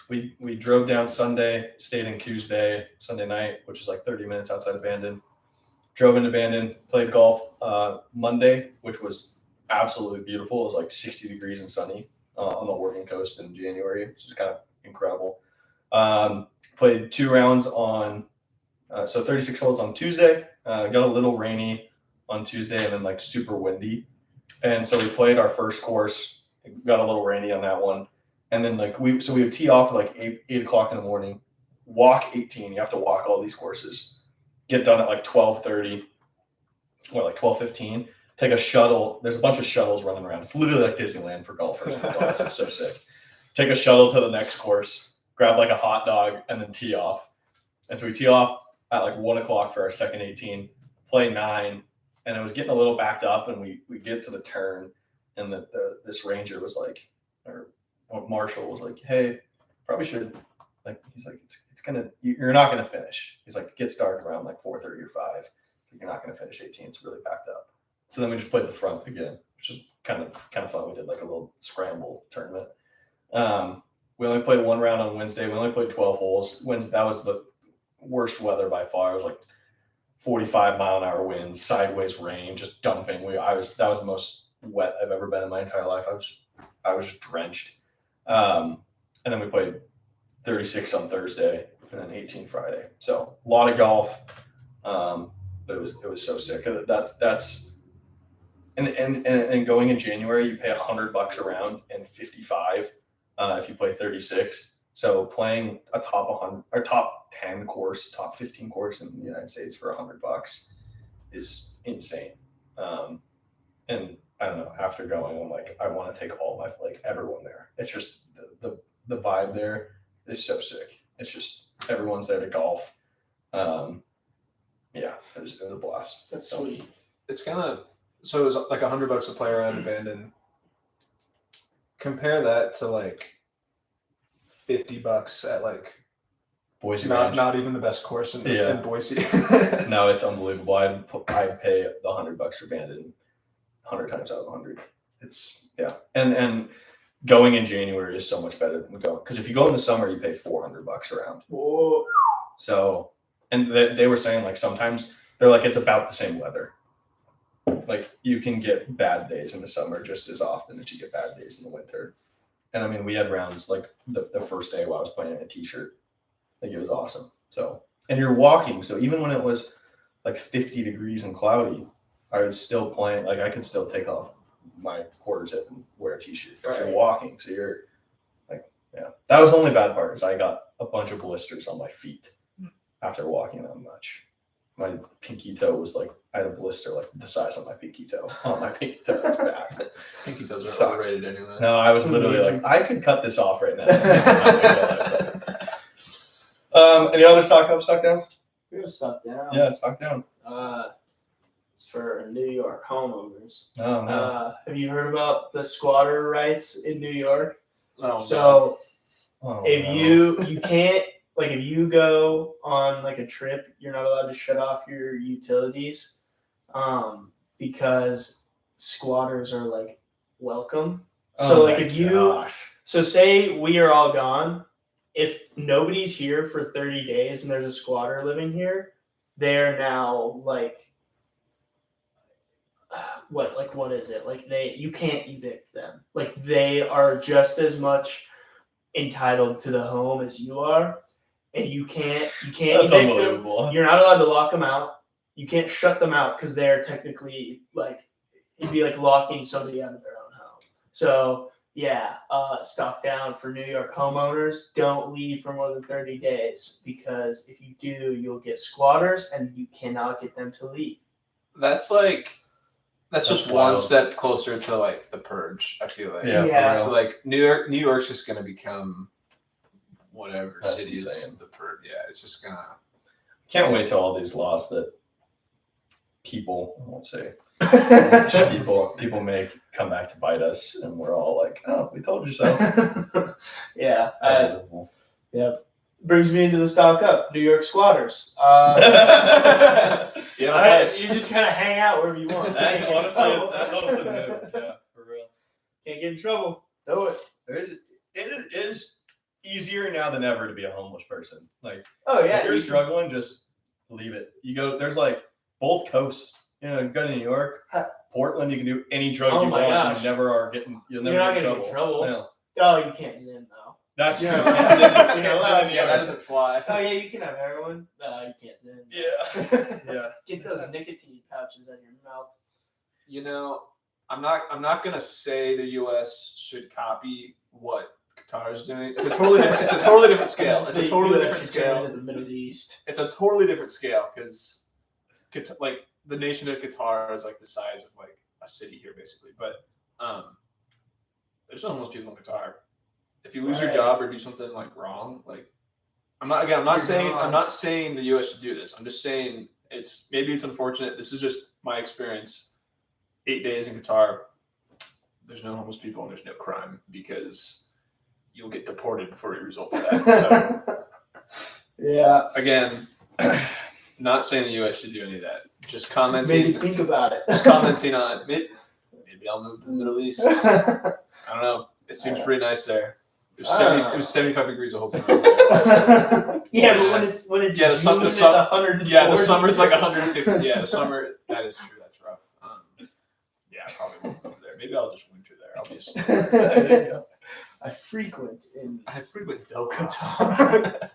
We drove down Sunday, stayed in Coos Bay Sunday night, which is like 30 minutes outside of Bandon. Drove into Bandon, played golf Monday, which was absolutely beautiful. It was like 60 degrees and sunny on the Oregon coast in January, which is kind of incredible. Played 2 rounds on, so 36 holes on Tuesday. Got a little rainy on Tuesday and then like super windy. And so we played our first course, got a little rainy on that one. And then like we would tee off at like 8 o'clock in the morning, walk 18. You have to walk all these courses. Get done at like 12:30 or like 12:15. Take a shuttle. There's a bunch of shuttles running around. It's literally like Disneyland for golfers. It's so sick. Take a shuttle to the next course, grab like a hot dog, and then tee off. And so we tee off at like 1 o'clock for our second 18, play 9, and it was getting a little backed up, and we get to the turn, and this ranger was like, or Marshall was like, "Hey, probably should." Like he's like, you're not gonna finish. He's like, get started around like 4:30 or 5. You're not gonna finish 18. It's really backed up. So then we just played the front again, which is kind of fun. We did like a little scramble tournament. We only played 1 round on Wednesday. We only played 12 holes. That was the worst weather by far. It was like 45-mile-an-hour winds, sideways rain, just dumping. That was the most wet I've ever been in my entire life. I was just drenched. And then we played 36 on Thursday and then 18 Friday. So a lot of golf. But it was so sick. That's and going in January, you pay $100 a round and 55 if you play 36. So playing a top 100 or top 10 course, top 15 course in the United States for $100 is insane. And I don't know. After going, I'm like, I want to take everyone there. It's just the vibe there is so sick. It's just everyone's there to golf. Yeah, it was a blast. That's sweet. It's kind of so it was like $100 a play around Bandon. Compare that to like $50 at like Boise. Not even the best course in Boise. No, it's unbelievable. I'd pay the $100 for Bandon 100 times out of 100. It's and going in January is so much better than going, because if you go in the summer, you pay $400 a round. Whoa. So, and they were saying like sometimes they're like it's about the same weather. Like you can get bad days in the summer just as often as you get bad days in the winter. And I mean, we had rounds like the first day while I was playing in a t-shirt. Like it was awesome. So, and you're walking. So even when it was like 50 degrees and cloudy, I was still playing. Like I could still take off my quarter zip and wear a t-shirt because you're walking. So you're like, yeah. That was the only bad part is I got a bunch of blisters on my feet after walking that much. My pinky toe was like, I had a blister like the size of my pinky toe on my pinky toe. It was bad. Pinky toes are overrated anyway. No, I was literally like, I could cut this off right now. Any other stock up, stock downs? We're gonna stock down. Yeah, stock down. It's for New York homeowners. Oh, no. Have you heard about the squatter rights in New York? Oh, so if you can't, like if you go on like a trip, you're not allowed to shut off your utilities because squatters are like welcome. So like if you, so say we are all gone if nobody's here for 30 days and there's a squatter living here, they're now like, what is it? Like you can't evict them. Like they are just as much entitled to the home as you are, and you can't That's evict them. unbelievable. You're not allowed to lock them out. You can't shut them out because they're technically like, it'd be like locking somebody out of their own home. So yeah, stock down for New York homeowners. Don't leave for more than 30 days because if you do, you'll get squatters and you cannot get them to leave. That's just wild. one step closer to like the purge. I feel like Yeah. For real. like New York's just gonna become whatever That's city is insane. the purge. Yeah, it's just gonna. Can't wait till all these laws that people, I won't say people make come back to bite us, and we're all like, "Oh, we told you so." Yeah. Unbelievable. Brings me into the stock up. New York squatters. Yeah, All right, you just kind of hang out wherever you want. That's honestly the move. Yeah, for real. Can't get in trouble. Do it. It is easier now than ever to be a homeless person. Like, Oh yeah. if you're struggling, just leave it. You go. There's like both coasts. You know, go to New York, Portland. You can do any drug Oh you my want. gosh. And you never are getting. You'll never You're not get gonna get in trouble. No. Oh, you can't zin though. That's true. Yeah. You can't zin in New Yeah, that York. doesn't fly. Oh yeah, you can have heroin. You can't zin. Yeah. Yeah. Get those nicotine pouches out of your mouth. You know, I'm not gonna say the U.S. should copy what Qatar is doing. It's a totally different scale. It's a totally different scale. Into the Middle East. It's a totally different scale because, like, the nation of Qatar is like the size of like a city here, basically. But there's no homeless people in Qatar. If you lose your job or do something like wrong, like I'm not saying the U.S. should do this. I'm just saying maybe it's unfortunate. This is just my experience. 8 days in Qatar, there's no homeless people and there's no crime because you'll get deported before you result of that. So Yeah. again, not saying the U.S. should do any of that. Just Maybe commenting. think about it. Just commenting on maybe I'll move to the Middle East. I don't know. It seems pretty nice there. It was 75 degrees the whole time. Yeah, but when it's June, it's 140. Yeah, the summer's like 150. Yeah, the summer. That is true. That's rough. Yeah, I probably won't move there. Maybe I'll just winter there. I'll be a snow. There you go. I frequent Doha. Qatar.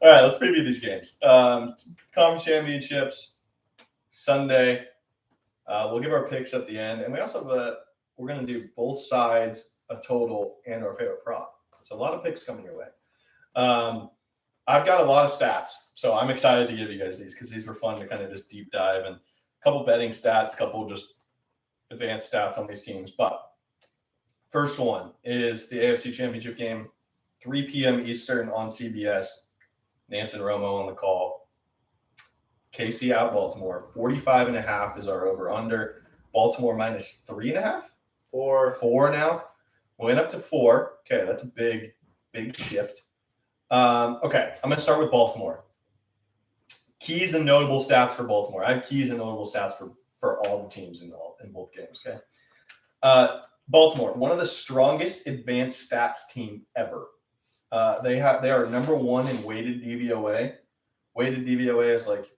All right, let's preview these games. Conference championships Sunday. We'll give our picks at the end, and we also have we're going to do both sides, a total, and our favorite prop. So a lot of picks coming your way. I've got a lot of stats, so I'm excited to give you guys these because these were fun to kind of just deep dive and a couple betting stats, a couple just advanced stats on these teams. But first one is the AFC Championship game, 3 p.m. Eastern on CBS. Nance and Romo on the call. KC out Baltimore. 45.5 is our over-under. Baltimore minus 3.5? 4 now. Went up to 4. Okay, that's a big shift. Okay, I'm going to start with Baltimore. Keys and notable stats for Baltimore. I have keys and notable stats for all the teams in both games, okay? Baltimore, one of the strongest advanced stats team ever. They are number 1 in weighted DVOA. Weighted DVOA is like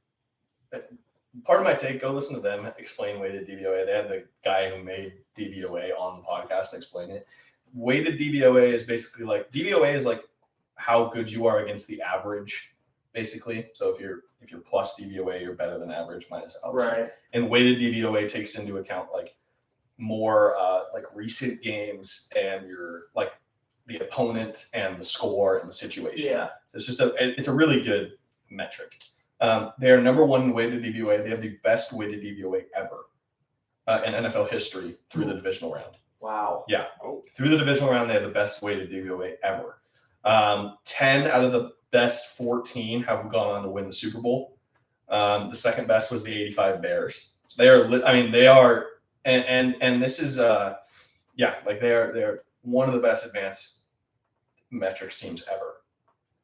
part of my take. Go listen to them explain weighted DVOA. They had the guy who made DVOA on the podcast explain it. Weighted DVOA is basically like DVOA is like how good you are against the average, basically. So if you're plus DVOA, you're better than average minus alpha. Right. And weighted DVOA takes into account like more like recent games and your like the opponent and the score and the situation. Yeah. So it's a really good metric. They are number 1 in weighted DVOA. They have the best weighted DVOA ever in NFL history through the divisional round. Wow. Yeah. Through the divisional round, they have the best weighted DVOA ever. 10 out of the best 14 have gone on to win the Super Bowl. The second best was the 85 Bears. So they are, and this is, like they're one of the best advanced metrics teams ever.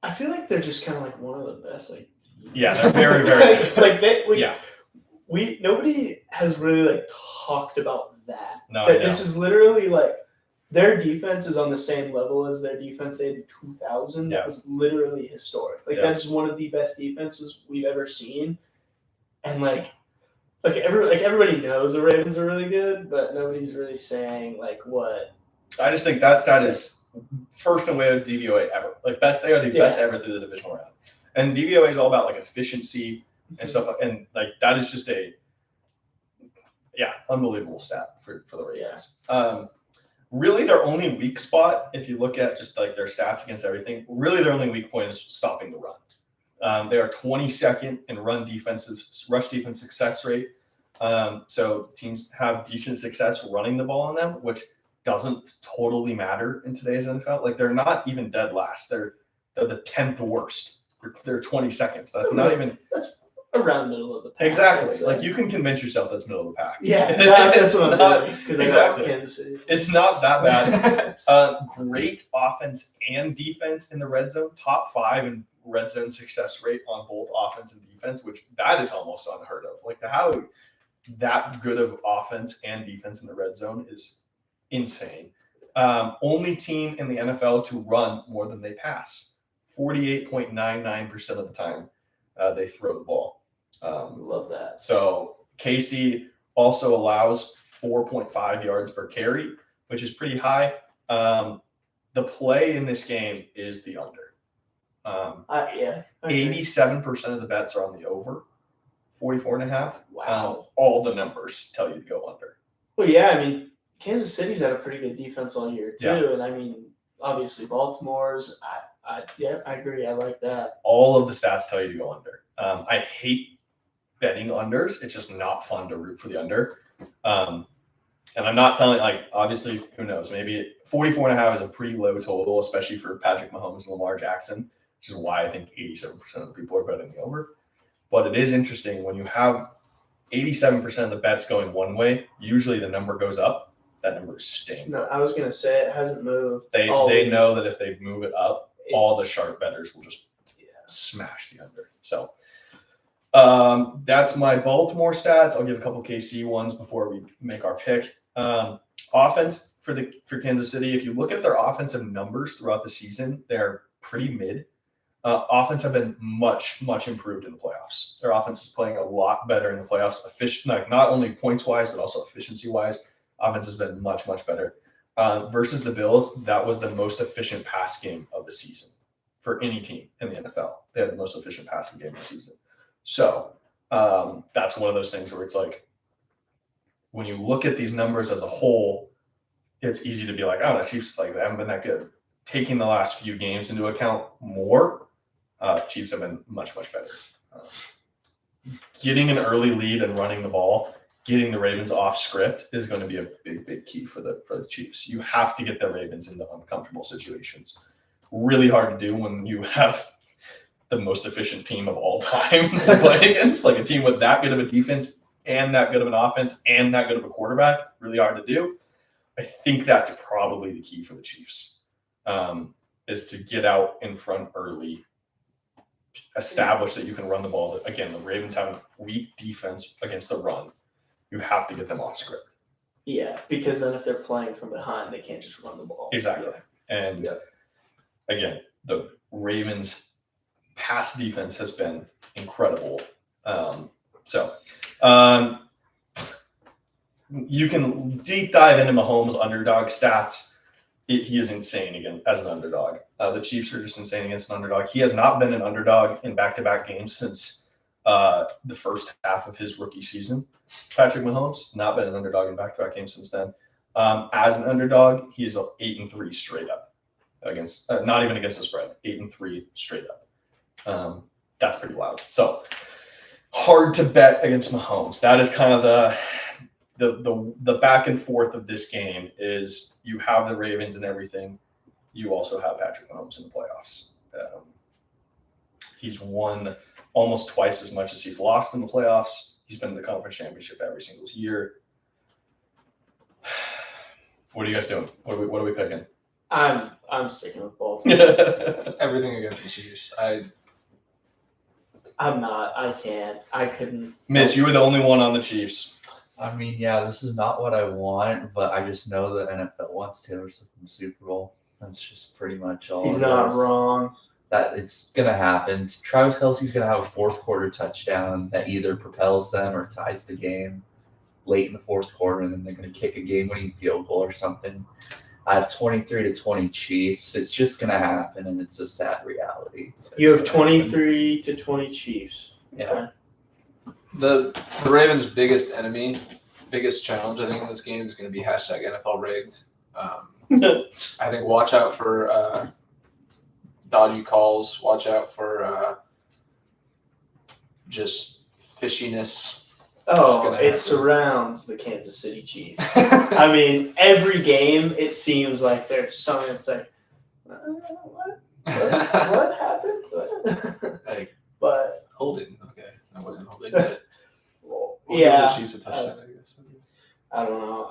I feel like they're just kind of like one of the best, like. Yeah, they're very, very good. Nobody has really like talked about that. No, That this is literally like their defense is on the same level as their defense they had in 2000. That was literally historic. Like that's one of the best defenses we've ever seen. And everybody knows the Ravens are really good, but nobody's really saying like what. I just think that is first in way of DVOA ever. Like they are the best ever through the divisional round. And DVOA is all about like efficiency and stuff, and like that is just a unbelievable stat for the Ravens. Really, their only weak spot, if you look at just like their stats against everything, really their only weak point is stopping the run. They are 22nd in rush defense success rate. So teams have decent success running the ball on them, which doesn't totally matter in today's NFL. Like they're not even dead last. They're the 10th worst. They're 22nd. So that's not even. That's around middle of the pack. Exactly. Like you can convince yourself that's middle of the pack. Yeah, that's what I'm doing because I got Kansas City. It's not that bad. Great offense and defense in the red zone. Top 5 in red zone success rate on both offense and defense, which that is almost unheard of. Like how that good of offense and defense in the red zone is insane. Only team in the NFL to run more than they pass. 48.99% of the time they throw the ball. Love that. So KC also allows 4.5 yards per carry, which is pretty high. The play in this game is the under. 87% of the bets are on the over. 44.5. Wow. All the numbers tell you to go under. Well, yeah, I mean, Kansas City's had a pretty good defense all year too, and I mean, obviously Baltimore's. I agree. I like that. All of the stats tell you to go under. I hate betting unders. It's just not fun to root for the under. And I'm not telling, like, obviously, who knows? Maybe 44.5 is a pretty low total, especially for Patrick Mahomes and Lamar Jackson, which is why I think 87% of the people are betting the over. But it is interesting when you have 87% of the bets going one way, usually the number goes up. That number is staying. No, I was going to say it hasn't moved. They know that if they move it up, all the sharp bettors will just smash the under. So that's my Baltimore stats. I'll give a couple KC ones before we make our pick. Offense for Kansas City. If you look at their offensive numbers throughout the season, they're pretty mid. Offense have been much improved in the playoffs. Their offense is playing a lot better in the playoffs. Not only points wise, but also efficiency wise. Offense has been much better. Versus the Bills, that was the most efficient pass game of the season for any team in the NFL. They had the most efficient passing game of the season. So that's one of those things where it's like, when you look at these numbers as a whole, it's easy to be like, oh, the Chiefs, like, they haven't been that good. Taking the last few games into account more, Chiefs have been much better. Getting an early lead and running the ball, getting the Ravens off script is going to be a big key for the Chiefs. You have to get the Ravens into uncomfortable situations. Really hard to do when you have the most efficient team of all time to play against, like a team with that good of a defense and that good of an offense and that good of a quarterback. Really hard to do. I think that's probably the key for the Chiefs, is to get out in front early, establish that you can run the ball. Again, the Ravens have a weak defense against the run. You have to get them off script. Yeah, because then if they're playing from behind, they can't just run the ball. Exactly. And again, the Ravens' pass defense has been incredible. You can deep dive into Mahomes' underdog stats. He is insane again as an underdog. The Chiefs are just insane against an underdog. He has not been an underdog in back-to-back games since the first half of his rookie season. Patrick Mahomes, not been an underdog in back-to-back games since then. As an underdog, he is 8-3 straight up against, not even against the spread. 8-3 straight up. That's pretty wild. So hard to bet against Mahomes. That is kind of the back and forth of this game. Is you have the Ravens and everything. You also have Patrick Mahomes in the playoffs. He's won almost twice as much as he's lost in the playoffs. He's been in the conference championship every single year. What are you guys doing? What are we picking? I'm sticking with Baltimore. Everything against the Chiefs. I'm not. I can't. I couldn't. Mitch, you were the only one on the Chiefs. I mean, yeah, this is not what I want, but I just know the NFL wants Taylor Swift in the Super Bowl. That's just pretty much all. He's not wrong. That it's gonna happen. Travis Kelce's gonna have a fourth quarter touchdown that either propels them or ties the game late in the fourth quarter, and then they're gonna kick a game-winning field goal or something. I have 23-20 Chiefs. It's just gonna happen, and it's a sad reality. You have 23-20 Chiefs. Yeah. Okay. The Ravens' biggest challenge, I think, in this game is going to be #NFL rigged. I think watch out for dodgy calls. Watch out for just fishiness. Oh, it surrounds the Kansas City Chiefs. I mean, every game it seems like there's something that's like, what happened? Like, but holding. Okay, I wasn't holding it. We'll yeah, give the Chiefs a touchdown, I guess. I don't know.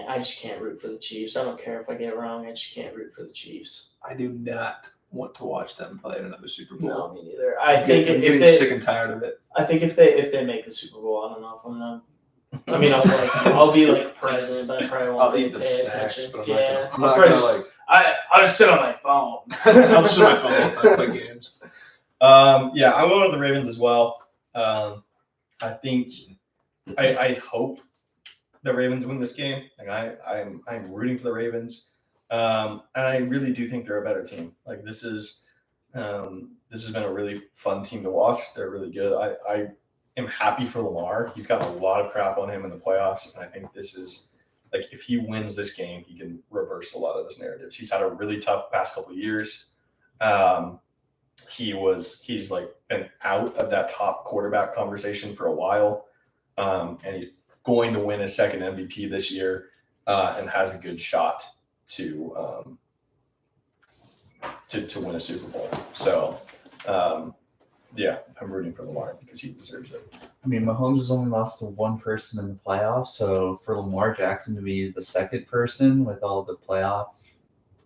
I just can't root for the Chiefs. I don't care if I get it wrong. I just can't root for the Chiefs. I do not want to watch them play in another Super Bowl. No, me neither. I'm getting sick and tired of it. I think if they make the Super Bowl, I don't know if I'm gonna. I mean, I'll be like present, but I probably won't. I'll eat the snacks, attention. but I'm not gonna like. I'll just sit on my phone. I'll just sit on my phone all the time, play games. Yeah, I'm going with the Ravens as well. I think I hope the Ravens win this game. Like I'm rooting for the Ravens. And I really do think they're a better team. Like this has been a really fun team to watch. They're really good. I am happy for Lamar. He's gotten a lot of crap on him in the playoffs, and I think this is like if he wins this game, he can reverse a lot of those narratives. He's had a really tough past couple of years. He's like been out of that top quarterback conversation for a while, and he's going to win his second MVP this year, and has a good shot to win a Super Bowl. So, yeah, I'm rooting for Lamar because he deserves it. I mean, Mahomes has only lost to one person in the playoffs, so for Lamar Jackson to be the second person with all the playoff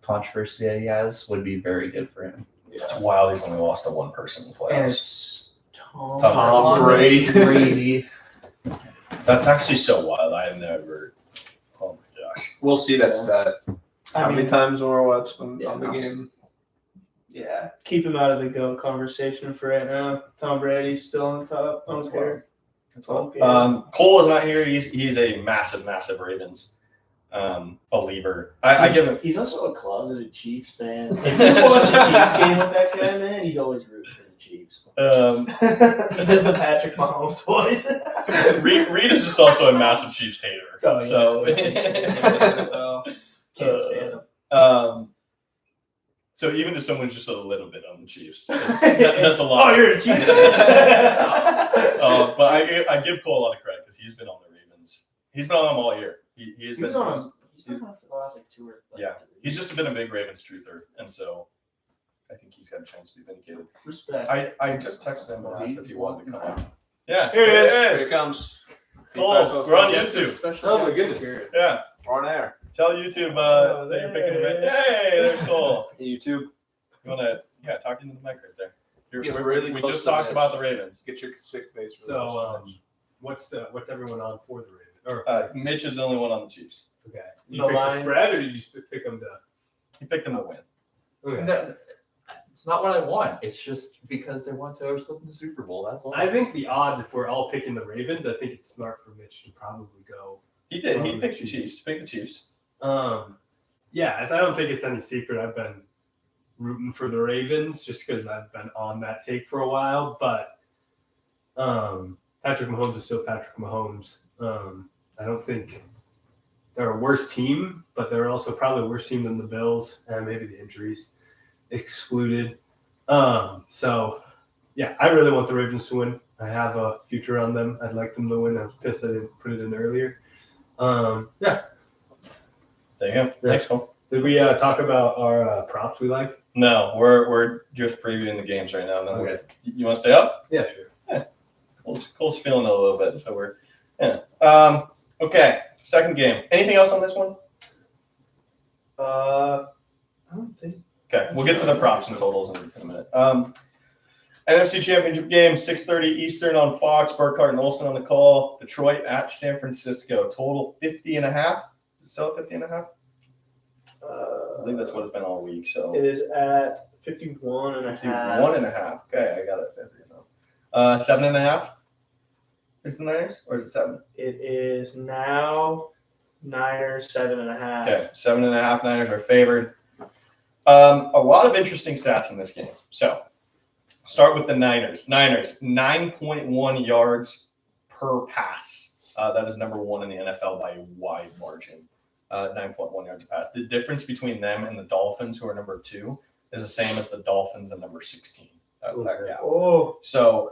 controversy that he has would be very good for him. Yeah. It's wild he's only lost to one person in the playoffs. And it's Tom Brady. That's actually so wild. I have never. Oh my gosh. We'll see that stat. How many mean, times when we're watching on the game? Yeah, keep him out of the GOAT conversation for right now. Tom Brady's still on top. I don't care. That's well. Cole is not here. He's a massive Ravens believer. I give him. He's also a closeted Chiefs fan. If you watch a Chiefs game with that guy, man, he's always rooting for the Chiefs. He does the Patrick Mahomes voice. Reed is just also a massive Chiefs hater. Oh, yeah. So can't stand him. So even if someone's just a little bit on the Chiefs, that's a lot. Oh, you're a Chiefs. But I give Cole a lot of credit because he's been on the Ravens. He's been on them all year. He's been on them for the last like 2 or 3. Yeah, he's just been a big Ravens truther, and so I think he's got a chance to be vindicated. Respect. I just texted him and asked if he wanted to come on. Yeah, here he is. Here it comes. Cole, we're on YouTube. Oh my goodness. Yeah, we're on air. Tell YouTube that you're picking the red. Hey, there's Cole. Hey, YouTube. You wanna talk into the mic right there. We just talked about the Ravens. Get your sick face. So what's everyone on for the Ravens? Or Mitch is the only one on the Chiefs. Okay. You picked the spread, or did you pick them to? He picked them to win. Okay. No, it's not what I want. It's just because they want Taylor Swift in the Super Bowl. That's all. I think the odds, if we're all picking the Ravens, I think it's smart for Mitch to probably go. He did. He picked the Chiefs. Pick the Chiefs. Yeah, as I don't think it's any secret, I've been rooting for the Ravens just because I've been on that take for a while. But Patrick Mahomes is still Patrick Mahomes. I don't think they're a worse team, but they're also probably a worse team than the Bills, and maybe the injuries excluded. So, yeah, I really want the Ravens to win. I have a future on them. I'd like them to win. I was pissed I didn't put it in earlier. Yeah. There you go. Thanks, Cole. Did we talk about our props we like? No, we're just previewing the games right now. No, Okay. You want to stay up? Yeah, sure. Yeah. Cole's feeling it a little bit, so we're okay. Second game. Anything else on this one? I don't think. Okay, we'll get to the props and totals in a minute. NFC Championship game, 6:30 Eastern on Fox. Burkhardt and Olsen on the call. Detroit at San Francisco. Total 50.5. Is it still 50.5? I believe that's what it's been all week. So it is at 51.5. 51.5. Okay, I got it. 7.5 is the Niners, or is it 7? It is now Niners 7.5. Okay, 7.5. Niners are favored. A lot of interesting stats in this game. So start with the Niners. 9.1 yards per pass. That is number 1 in the NFL by a wide margin. 9.1 yards a pass. The difference between them and the Dolphins, who are number 2, is the same as the Dolphins and number 16. That gap. So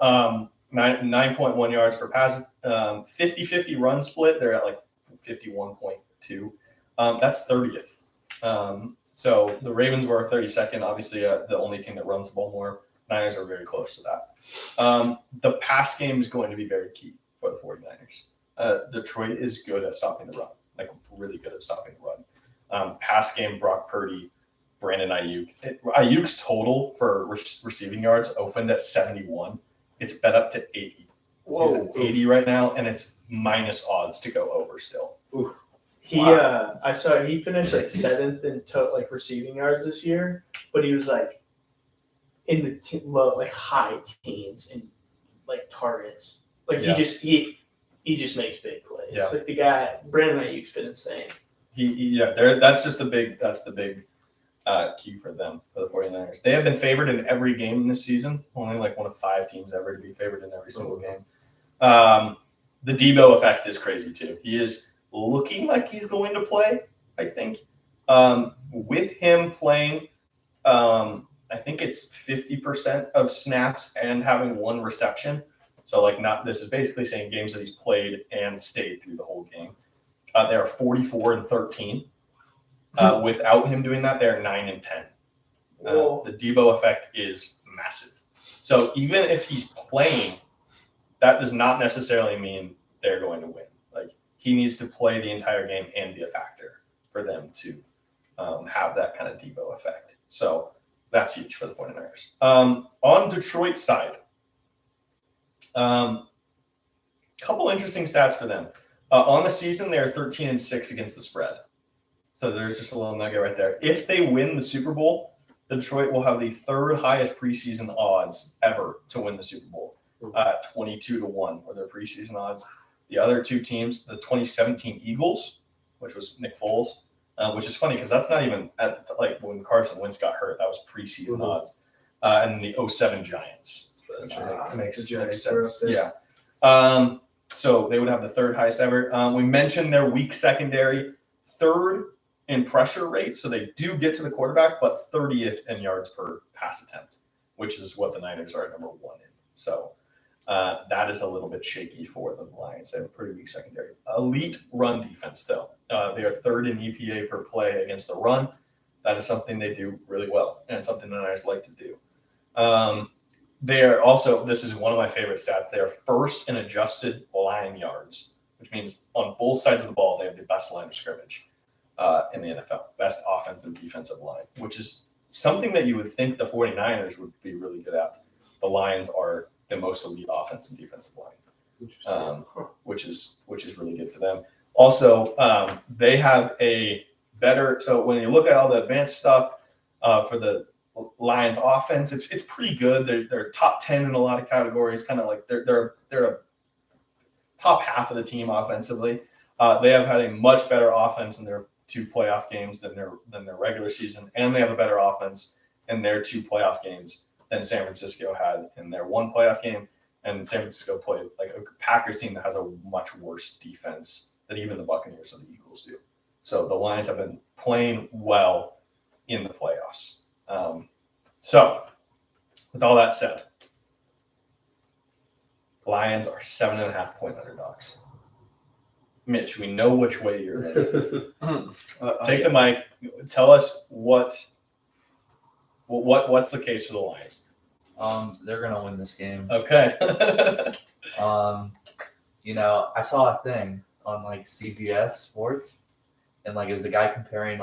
9.1 yards per pass. 50-50 run split. They're at like 51.2. That's 30th. So the Ravens were 32nd. Obviously, the only team that runs the ball more. Niners are very close to that. The pass game is going to be very key for the 49ers. Detroit is good at stopping the run, like really good at stopping the run. Pass game, Brock Purdy, Brandon Ayuk. Ayuk's total for receiving yards opened at 71. It's bet up to 80. He's at 80 right now, and it's minus odds to go over still. Oof. I saw he finished like 7th in receiving yards this year, but he was like in the high teens in like targets. Like he just makes big plays. Yeah. Like the guy Brandon Ayuk's been insane. That's the big key for them, for the 49ers. They have been favored in every game this season. Only like one of 5 teams ever to be favored in every single game. The Debo effect is crazy too. He is looking like he's going to play, I think. With him playing, I think it's 50% of snaps and having 1 reception. So this is basically saying games that he's played and stayed through the whole game. They are 44-13. Without him doing that, they're 9-10. The Debo effect is massive. So even if he's playing, that does not necessarily mean they're going to win. Like he needs to play the entire game and be a factor for them to have that kind of Debo effect. So that's huge for the 49ers. On Detroit's side, couple interesting stats for them. On the season, they're 13-6 against the spread. So there's just a little nugget right there. If they win the Super Bowl, Detroit will have the 3rd highest preseason odds ever to win the Super Bowl. 22-1 were their preseason odds. The other 2 teams, the 2017 Eagles, which was Nick Foles, which is funny because that's not even at when Carson Wentz got hurt. That was preseason odds, and the 07 Giants. Which makes sense. Yeah. So they would have the 3rd highest ever. We mentioned their weak secondary, 3rd in pressure rate, so they do get to the quarterback, but 30th in yards per pass attempt, which is what the Niners are number 1 in. So that is a little bit shaky for the Lions. They have a pretty weak secondary. Elite run defense, though. They are 3rd in EPA per play against the run. That is something they do really well, and something the Niners like to do. They are also, this is one of my favorite stats, they are 1st in adjusted line yards, which means on both sides of the ball, they have the best line of scrimmage in the NFL, best offensive and defensive line, which is something that you would think the 49ers would be really good at. The Lions are the most elite offense and defensive line, which is really good for them. Also, they have a better, so when you look at all the advanced stuff for the Lions offense, it's pretty good. They're top 10 in a lot of categories, kind of like they're a top half of the team offensively. They have had a much better offense in their 2 playoff games than their regular season, and they have a better offense in their 2 playoff games than San Francisco had in their 1 playoff game. And San Francisco played like a Packers team that has a much worse defense than even the Buccaneers or the Eagles do. So the Lions have been playing well in the playoffs. So with all that said, Lions are 7.5 point underdogs. Mitch, we know which way you're in. Take the mic. Tell us what's the case for the Lions. They're gonna win this game. Okay. I saw a thing on CBS Sports, and it was a guy comparing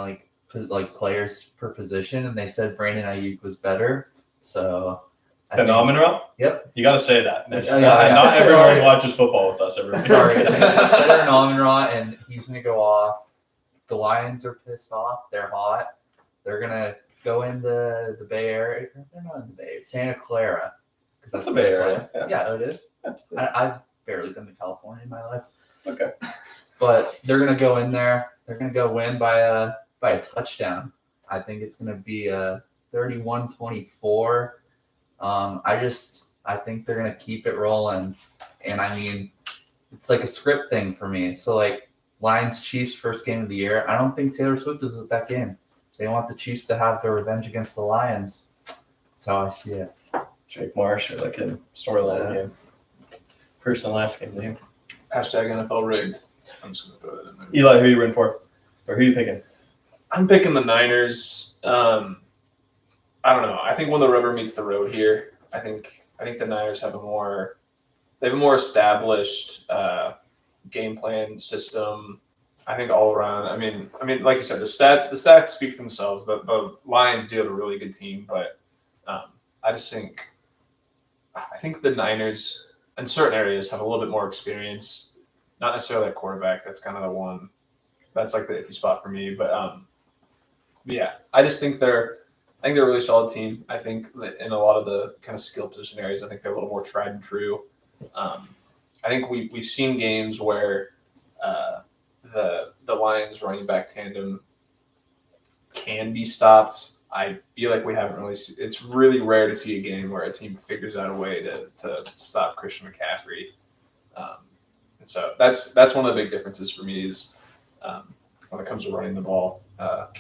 players per position, and they said Brandon Ayuk was better. So Phenomenal? Yep. You got to say that. Yeah. Not everyone watches football with us. Everybody. Sorry. Phenomenal, and he's going to go off. The Lions are pissed off. They're hot. They're going to go into the Bay Area. They're not in the Bay Area. Santa Clara. That's the Bay Area. Yeah, it is. Yeah. I've barely been to California in my life. Okay. But they're going to go in there. They're going to go win by a touchdown. I think it's going to be a 31-24. I think they're going to keep it rolling. And I mean, it's like a script thing for me. So like Lions Chiefs first game of the year. I don't think Taylor Swift is at that game. They want the Chiefs to have their revenge against the Lions. That's how I see it. Jake Marsh or like a storyline game. Person last game name. #NFL rigged. I'm just gonna throw that in there. Eli, who are you rooting for? Or who are you picking? I'm picking the Niners. I don't know. I think when the rubber meets the road here, I think the Niners have a more established game plan system. I think all around. I mean, like you said, the stats speak for themselves. The Lions do have a really good team, but I think the Niners in certain areas have a little bit more experience. Not necessarily at quarterback. That's kind of the one. That's like the iffy spot for me. But yeah, I just think they're a really solid team. I think in a lot of the kind of skill position areas, I think they're a little more tried and true. I think we've seen games where the Lions running back tandem can be stopped. I feel like we haven't really. It's really rare to see a game where a team figures out a way to stop Christian McCaffrey, and so that's one of the big differences for me is when it comes to running the ball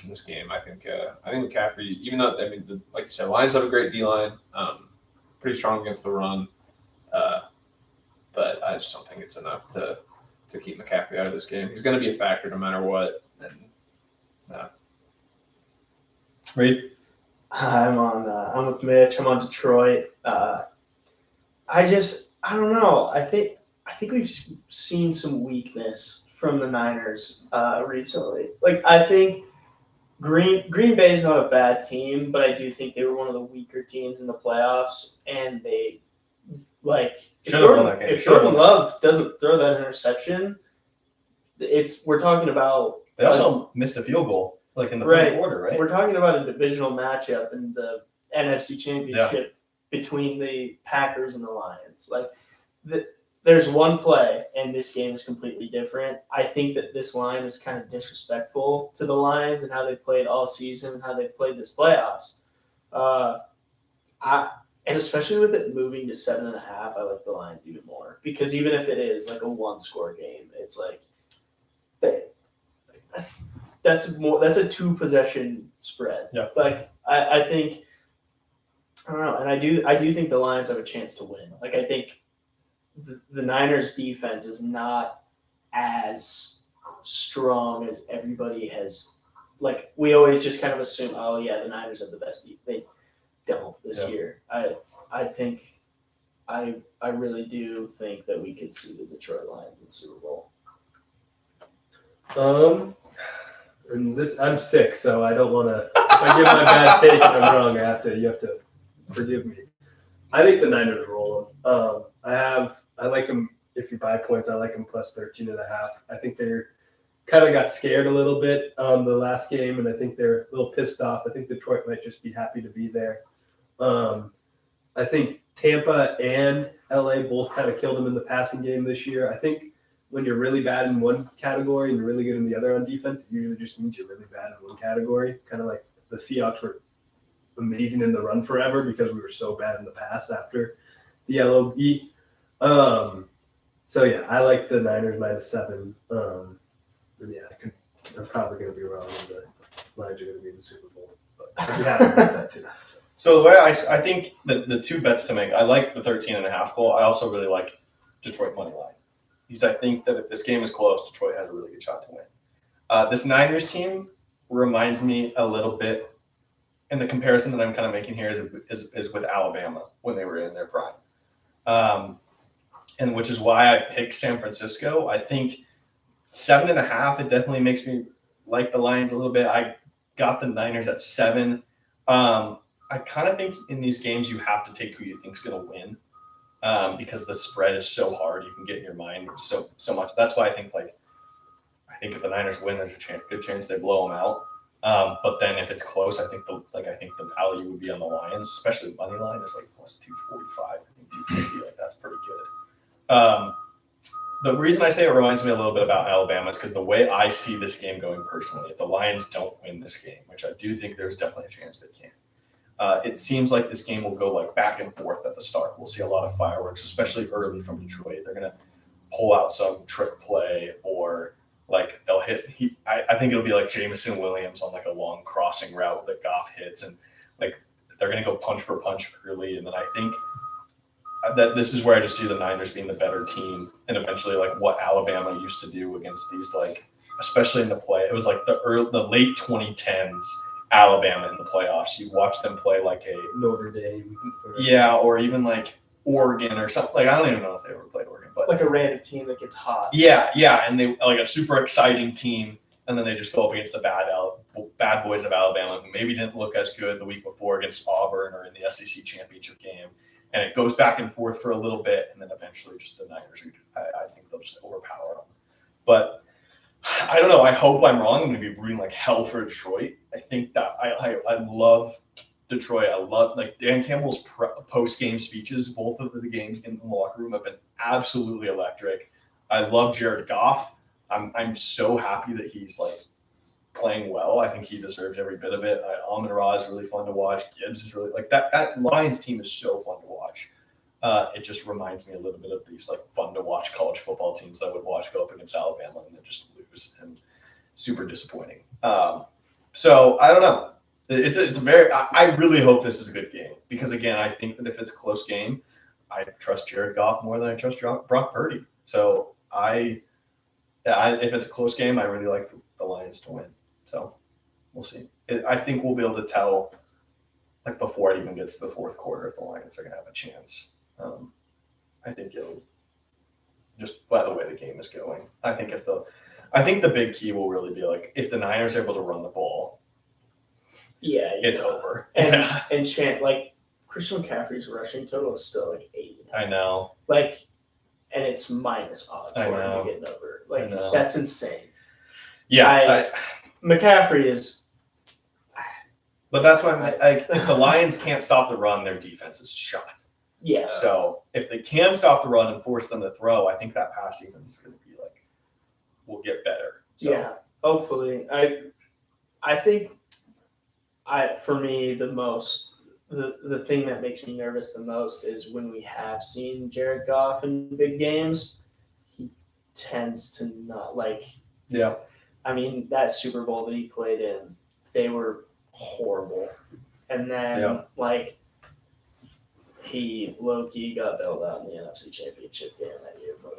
in this game. I think McCaffrey, even though like you said, Lions have a great D line, pretty strong against the run, but I just don't think it's enough to keep McCaffrey out of this game. He's going to be a factor no matter what, and. Reed? I'm with Mitch. I'm on Detroit. I don't know. I think we've seen some weakness from the Niners recently. Like I think Green Bay is not a bad team, but I do think they were one of the weaker teams in the playoffs, and they if Jordan Love doesn't throw that interception, we're talking about they also missed a field goal. Like in the fourth quarter, right? We're talking about a divisional matchup in the NFC Championship between the Packers and the Lions. Like, there's one play, and this game is completely different. I think that this line is kind of disrespectful to the Lions and how they've played all season and how they've played this playoffs. And especially with it moving to 7.5, I like the Lions even more because even if it is like a one-score game, it's like that's a 2-possession spread. Yeah. Like I think I don't know, and I do think the Lions have a chance to win. Like I think the Niners defense is not as strong as everybody has. Like we always just kind of assume, oh yeah, the Niners have the best defense. They don't this year. I think I really do think that we could see the Detroit Lions in the Super Bowl. And this, I'm sick, so I don't want to. If I give my bad take and I'm wrong, you have to forgive me. I think the Niners roll them. I like them. If you buy points, I like them plus 13.5. I think they're kind of got scared a little bit on the last game, and I think they're a little pissed off. I think Detroit might just be happy to be there. I think Tampa and LA both kind of killed them in the passing game this year. I think when you're really bad in one category and you're really good in the other on defense, it usually just means you're really bad in one category. Kind of like the Seahawks were amazing in the run forever because we were so bad in the pass after the LOB. So yeah, I like the Niners -7. And yeah, I'm probably going to be wrong, and the Lions are going to be in the Super Bowl. But I'd be happy with that too. So the way I think the two bets to make, I like the 13.5 goal. I also really like Detroit money line. Because I think that if this game is close, Detroit has a really good shot to win. This Niners team reminds me a little bit, and the comparison that I'm kind of making here is with Alabama when they were in their prime. And which is why I picked San Francisco. I think 7.5, it definitely makes me like the Lions a little bit. I got the Niners at 7. I kind of think in these games you have to take who you think's going to win, because the spread is so hard. You can get in your mind so much. That's why I think if the Niners win, there's a good chance they blow them out. But then if it's close, I think the value would be on the Lions, especially money line is like plus 245, I think 250. Like that's pretty good. The reason I say it reminds me a little bit about Alabama is because the way I see this game going personally, if the Lions don't win this game, which I do think there's definitely a chance they can, it seems like this game will go like back and forth at the start. We'll see a lot of fireworks, especially early from Detroit. They're going to pull out some trick play or like they'll hit. I think it'll be like Jameson Williams on like a long crossing route that Goff hits, and like they're going to go punch for punch early. And then I think that this is where I just see the Niners being the better team, and eventually like what Alabama used to do against these, like especially in the play. It was like the late 2010s Alabama in the playoffs. You watch them play like a Notre Dame. Or even like Oregon or something. Like I don't even know if they ever played Oregon, but like a random team that gets hot. Yeah, and they like a super exciting team, and then they just go up against the bad boys of Alabama, who maybe didn't look as good the week before against Auburn or in the SEC championship game. And it goes back and forth for a little bit, and then eventually just the Niners, I think they'll just overpower them. But I don't know. I hope I'm wrong. I'm going to be rooting like hell for Detroit. I think that I love Detroit. I love like Dan Campbell's post-game speeches. Both of the games in the locker room have been absolutely electric. I love Jared Goff. I'm so happy that he's like playing well. I think he deserves every bit of it. Amon-Ra is really fun to watch. Gibbs is really like that Lions team is so fun to watch. It just reminds me a little bit of these like fun to watch college football teams I would watch go up against Alabama and then just lose, and super disappointing. So I don't know. It's a very. I really hope this is a good game because again, I think that if it's a close game, I trust Jared Goff more than I trust Brock Purdy. So if it's a close game, I really like the Lions to win. So we'll see. I think we'll be able to tell like before it even gets to the fourth quarter if the Lions are going to have a chance. I think it'll just by the way the game is going. I think the big key will really be like if the Niners are able to run the ball. Yeah, it's over. And Chant, like Christian McCaffrey's rushing total is still like 80. I know. Like, and it's minus odds for him to get an over. Like that's insane. Yeah, McCaffrey is. But that's why if the Lions can't stop the run, their defense is shot. Yeah. So if they can stop the run and force them to throw, I think that pass defense is going to be like will get better. So. Yeah, hopefully. I think for me the thing that makes me nervous the most is when we have seen Jared Goff in big games, he tends to not like. Yeah. I mean, that Super Bowl that he played in, they were horrible. And then, he low-key got bailed out in the NFC Championship game that year. But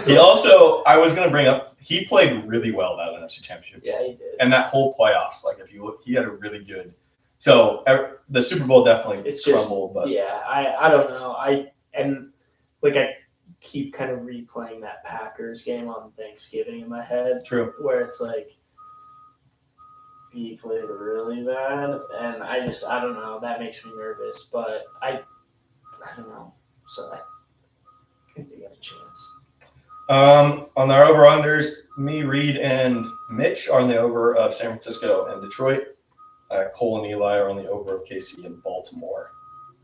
he also, I was going to bring up, he played really well that NFC Championship game. Yeah, he did. And that whole playoffs, like, if you look, he had a really good – so, the Super Bowl definitely crumbled. But yeah, I don't know. I keep kind of replaying that Packers game on Thanksgiving in my head. True. Where it's like he played really bad, and I don't know. That makes me nervous, but I don't know. So I think they got a chance. On our over-unders, me, Reed, and Mitch are on the over of San Francisco and Detroit. Cole and Eli are on the over of KC and Baltimore.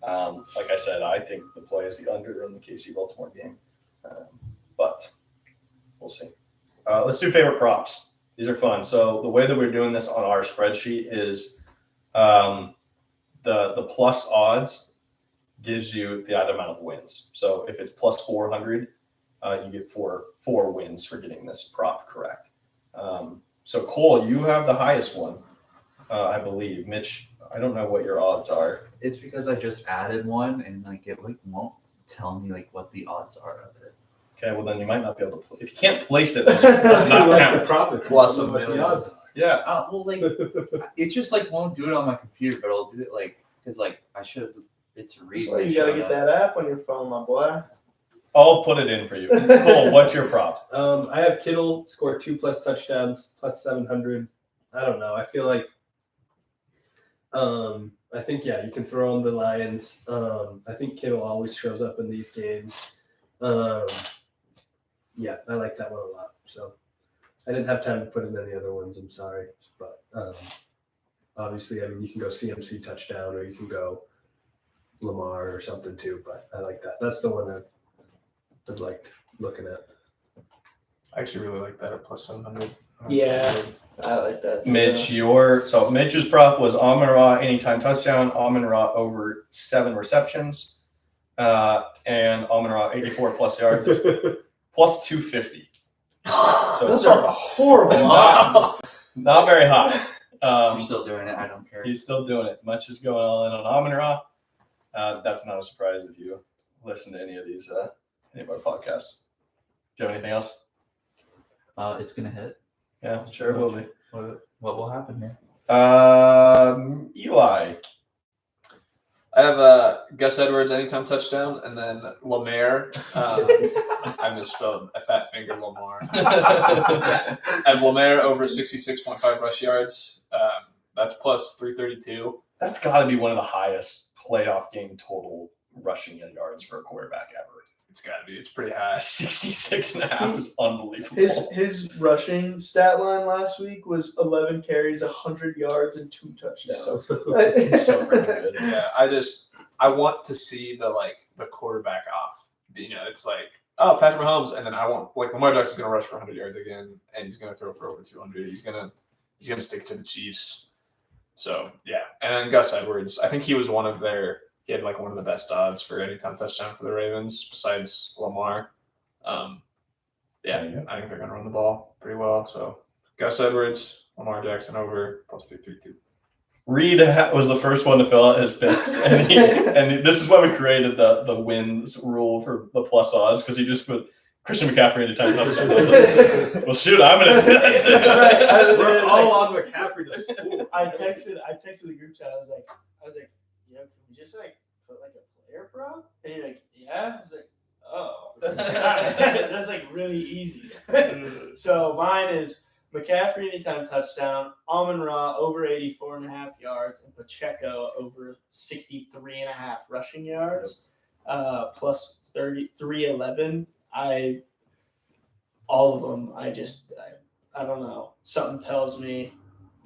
Like I said, I think the play is the under in the KC-Baltimore game. But we'll see. Let's do favorite props. These are fun. So the way that we're doing this on our spreadsheet is the plus odds gives you the amount of wins. So if it's plus 400, you get four wins for getting this prop correct. So Cole, you have the highest one, I believe. Mitch, I don't know what your odds are. It's because I just added one and it won't tell me what the odds are of it. Okay, well then you might not be able to. If you can't place it, then it does not count. The prop plus what the odds are. Yeah. It just won't do it on my computer, but it'll do it because I should. It's a read. So you gotta get that app on your phone, my boy. I'll put it in for you. Cole, what's your prop? I have Kittle score 2+ touchdowns plus 700. I don't know. I feel like I think, you can throw on the Lions. I think Kittle always shows up in these games. I like that one a lot. So I didn't have time to put in any other ones. I'm sorry. But obviously, you can go CMC touchdown or you can go Lamar or something too. But I like that. That's the one I've liked looking at. I actually really like that at plus 700. Yeah. I like that. Mitch, Mitch's prop was Amon-Ra anytime touchdown, Amon-Ra over 7 receptions, and Amon-Ra 84 plus yards. It's plus 250. So those are horrible odds. Not very high. You're still doing it. I don't care. He's still doing it. Much is going all in on Amon-Ra. That's not a surprise if you listen to any of our podcasts. Do you have anything else? It's gonna hit. Yeah, sure it will be. What will happen here? Eli. I have Gus Edwards anytime touchdown, and then Lamar. I misspelled. I fat fingered Lamar. I have Lamar over 66.5 rush yards. That's plus 332. That's got to be one of the highest playoff game total rushing yards for a quarterback ever. It's got to be. It's pretty high. 66.5 is unbelievable. His rushing stat line last week was 11 carries, 100 yards, and 2 touchdowns. He's so freaking good. Yeah, I want to see the quarterback off. It's like, oh, Patrick Mahomes, and then I want Lamar Jackson's going to rush for 100 yards again, and he's going to throw for over 200. He's going to stick to the Chiefs. So yeah, and then Gus Edwards, I think he was he had one of the best odds for anytime touchdown for the Ravens besides Lamar. I think they're going to run the ball pretty well. So Gus Edwards, Lamar Jackson over plus 332. Reed was the first one to fill out his picks, and this is why we created the wins rule for the plus odds, because he just put Christian McCaffrey anytime touchdown. Well, shoot, I'm gonna. We're all on McCaffrey to school. I texted the group chat. I was like, can we just put a player prop? And you're like, yeah. I was like, oh, that's really easy. So mine is McCaffrey anytime touchdown, Amon-Ra over 84.5 yards, and Pacheco over 63.5 rushing yards, plus 311. All of them. I don't know. Something tells me.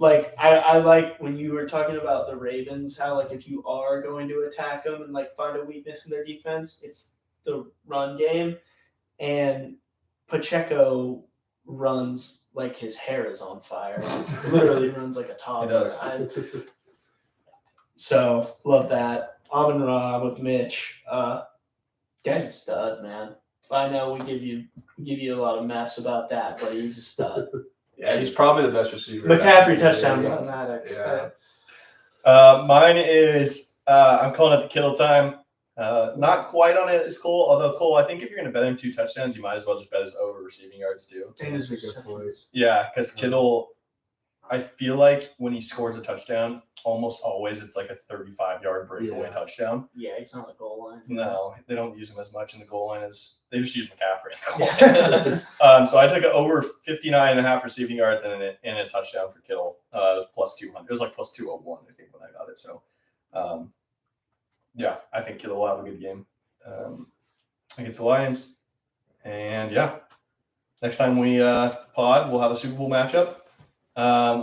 I like when you were talking about the Ravens, how if you are going to attack them and find a weakness in their defense, it's the run game. And Pacheco runs like his hair is on fire. Literally runs like a toddler. So love that. Amon-Ra with Mitch. Guy's a stud, man. I know we give you a lot of mess about that, but he's a stud. Yeah, he's probably the best receiver. McCaffrey touchdowns automatic. Yeah. Mine is I'm calling it the Kittle time. Not quite on it as Cole, although Cole, I think if you're going to bet him 2 touchdowns, you might as well just bet his over receiving yards too. Yeah, because Kittle, I feel like when he scores a touchdown, almost always it's a 35-yard breakaway touchdown. Yeah, he's not the goal line. No, they don't use him as much in the goal line as they just use McCaffrey in the goal line. So I took over 59.5 receiving yards and a touchdown for Kittle. It was plus 200. It was plus 201, I think, when I got it. So, I think Kittle will have a good game against the Lions. And next time we pod, we'll have a Super Bowl matchup.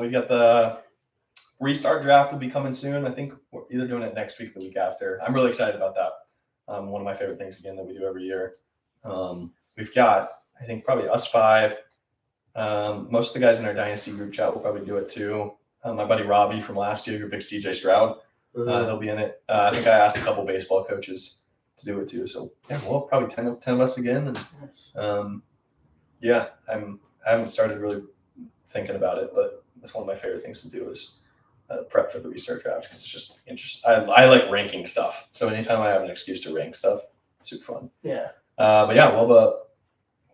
We've got the restart draft will be coming soon. I think we're either doing it next week or the week after. I'm really excited about that. One of my favorite things, again, that we do every year. We've got, I think, probably us 5. Most of the guys in our Dynasty group chat will probably do it too. My buddy Robbie from last year who picked CJ Stroud, he'll be in it. I think I asked a couple baseball coaches to do it too. So, we'll have probably 10 of us again. And I haven't started really thinking about it, but that's one of my favorite things to do is prep for the restart draft, because it's just interesting. I like ranking stuff, so anytime I have an excuse to rank stuff, super fun. Yeah. We'll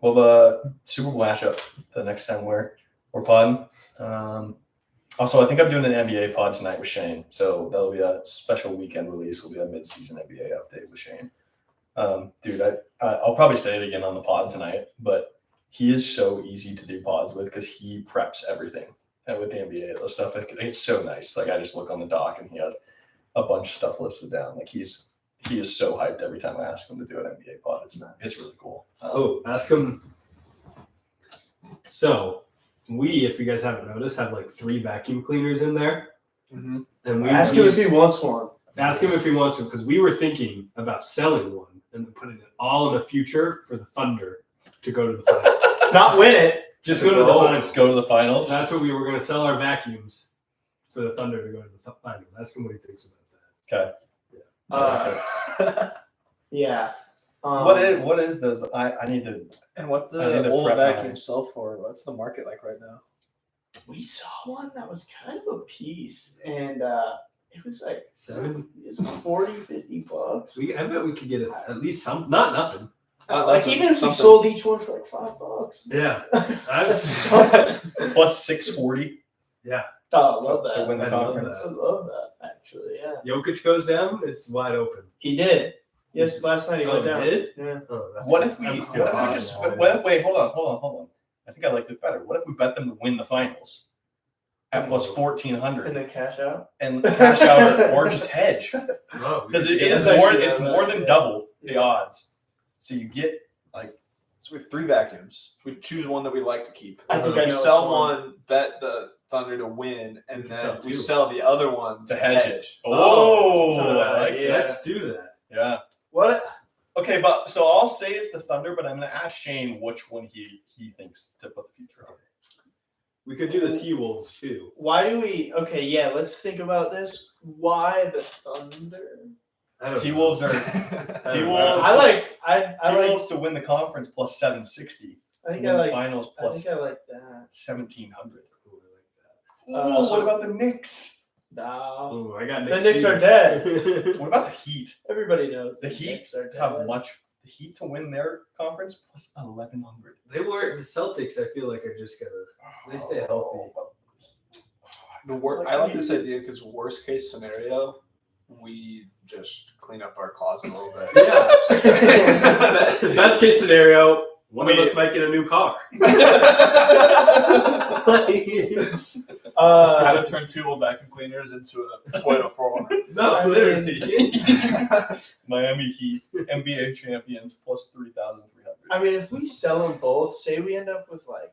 have a Super Bowl matchup the next time we're podding. Also, I think I'm doing an NBA pod tonight with Shane, so that'll be a special weekend release. Will be a mid-season NBA update with Shane. Dude, I'll probably say it again on the pod tonight, but he is so easy to do pods with because he preps everything and with the NBA stuff, it's so nice. Like I just look on the doc and he has a bunch of stuff listed down. Like he is so hyped every time I ask him to do an NBA pod. It's really cool. Ask him. So we, if you guys haven't noticed, have like 3 vacuum cleaners in there. Mm-hmm. And we ask him if he wants one. Ask him if he wants one, because we were thinking about selling one and then putting it all in the future for the Thunder to go to the finals. Not win it. Just go to the finals. Just go to the finals. That's what we were going to sell our vacuums for the Thunder to go to the finals. Ask him what he thinks about that. Okay. Yeah. What is those? I need to. And what I need the to old prep vacuum mine. sell for? What's the market like right now? We saw one that was kind of a piece, and it was like it's $40-$50. I bet we could get it at least some, not nothing. Like even if we sold each one for like $5. Yeah. Plus 640. Yeah. Oh, I love to that. win the I love conference. I love that, actually, yeah. Jokic goes down, it's wide open. He did. Yes, last night he went down. Did? Yeah. Oh, that's What if we? I'm What if we just? fine. Wait, hold on. I think I like this better. What if we bet them to win the finals at plus 1,400 And then cash out? and cash out or just hedge? Oh, Because it Yeah, is that's more. actually It's not more bad. than double the Yeah. odds. So you get So we have 3 vacuums. We choose one that we like to keep. I think we I know sell which one, bet the Thunder to win, and We can then sell we 2. sell the other one to hedge it. Oh, so I like yeah. Let's do that. Yeah. What? Okay, but so I'll say it's the Thunder, but I'm gonna ask Shane which one he thinks to put the future on. We could do the T-Wolves too. Why do we? Okay, yeah, let's think about this. Why the Thunder? I don't T-Wolves know. are T-Wolves. I like T-Wolves to win the conference plus 760. I To think win I the like finals I plus think I like that. 1,700. Ooh, I like Ooh, so- what about the Knicks? that. No. Ooh, I got The Knicks are dead. What about the Heat? Everybody knows The the Heat Knicks are dead. Have the Heat to win their conference plus 1,100. They were the Celtics. I feel like are just gonna. They stay healthy. I like this idea because worst case scenario, we just clean up our closet a little bit. Yeah. Best case scenario, one of us might get a new car. How to turn 2 old vacuum cleaners into a toilet for one. No, I mean- literally. Miami Heat, NBA champions plus 3,300. I mean, if we sell them both, say we end up with like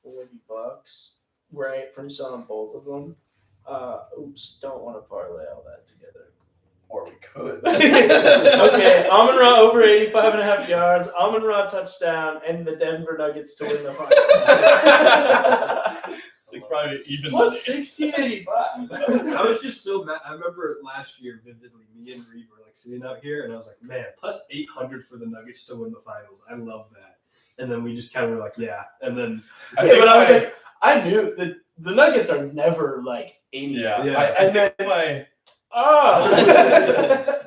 $40, right, from selling both of them. Don't want to parlay all that together. Or we could. Okay, Amon-Ra over 85.5 yards, Amon-Ra touchdown, and the Denver Nuggets to win the finals. Like probably even Plus 1685. I was just so mad. I remember last year vividly, me and Reed were like sitting out here, and I was like, man, plus 800 for the Nuggets to win the finals. I love that. And then we just kind of were like, yeah. And then But I was like, I knew that the Nuggets are never like 80. yeah. Yeah. I think my Oh.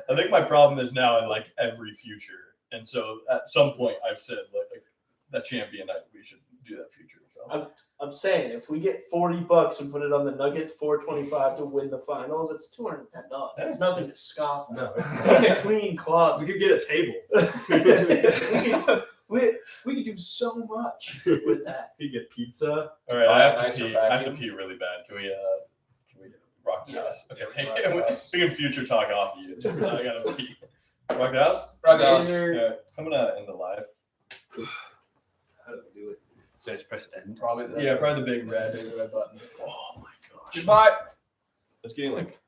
I think my problem is now in like every future, and so at some point I've said like that champion, we should do that future. So. I'm saying if we get $40 and put it on the Nuggets, $425 to win the finals, it's $210. That's nothing to scoff at. no, In a clean closet. we could get a table. we could do so much with that. We could get pizza. All right, I have Nicer to pee. I have to vacuum. pee really bad. Can we rock the Yeah. house? Okay, Yeah, rock the house. we can future talk off of you. I gotta pee. Rock the house. Rock the house. Yeah, I'm gonna end the live. How do we do it? Did I just press end? Probably the Yeah, probably the big red. big red button. Oh my gosh. Goodbye. It's getting like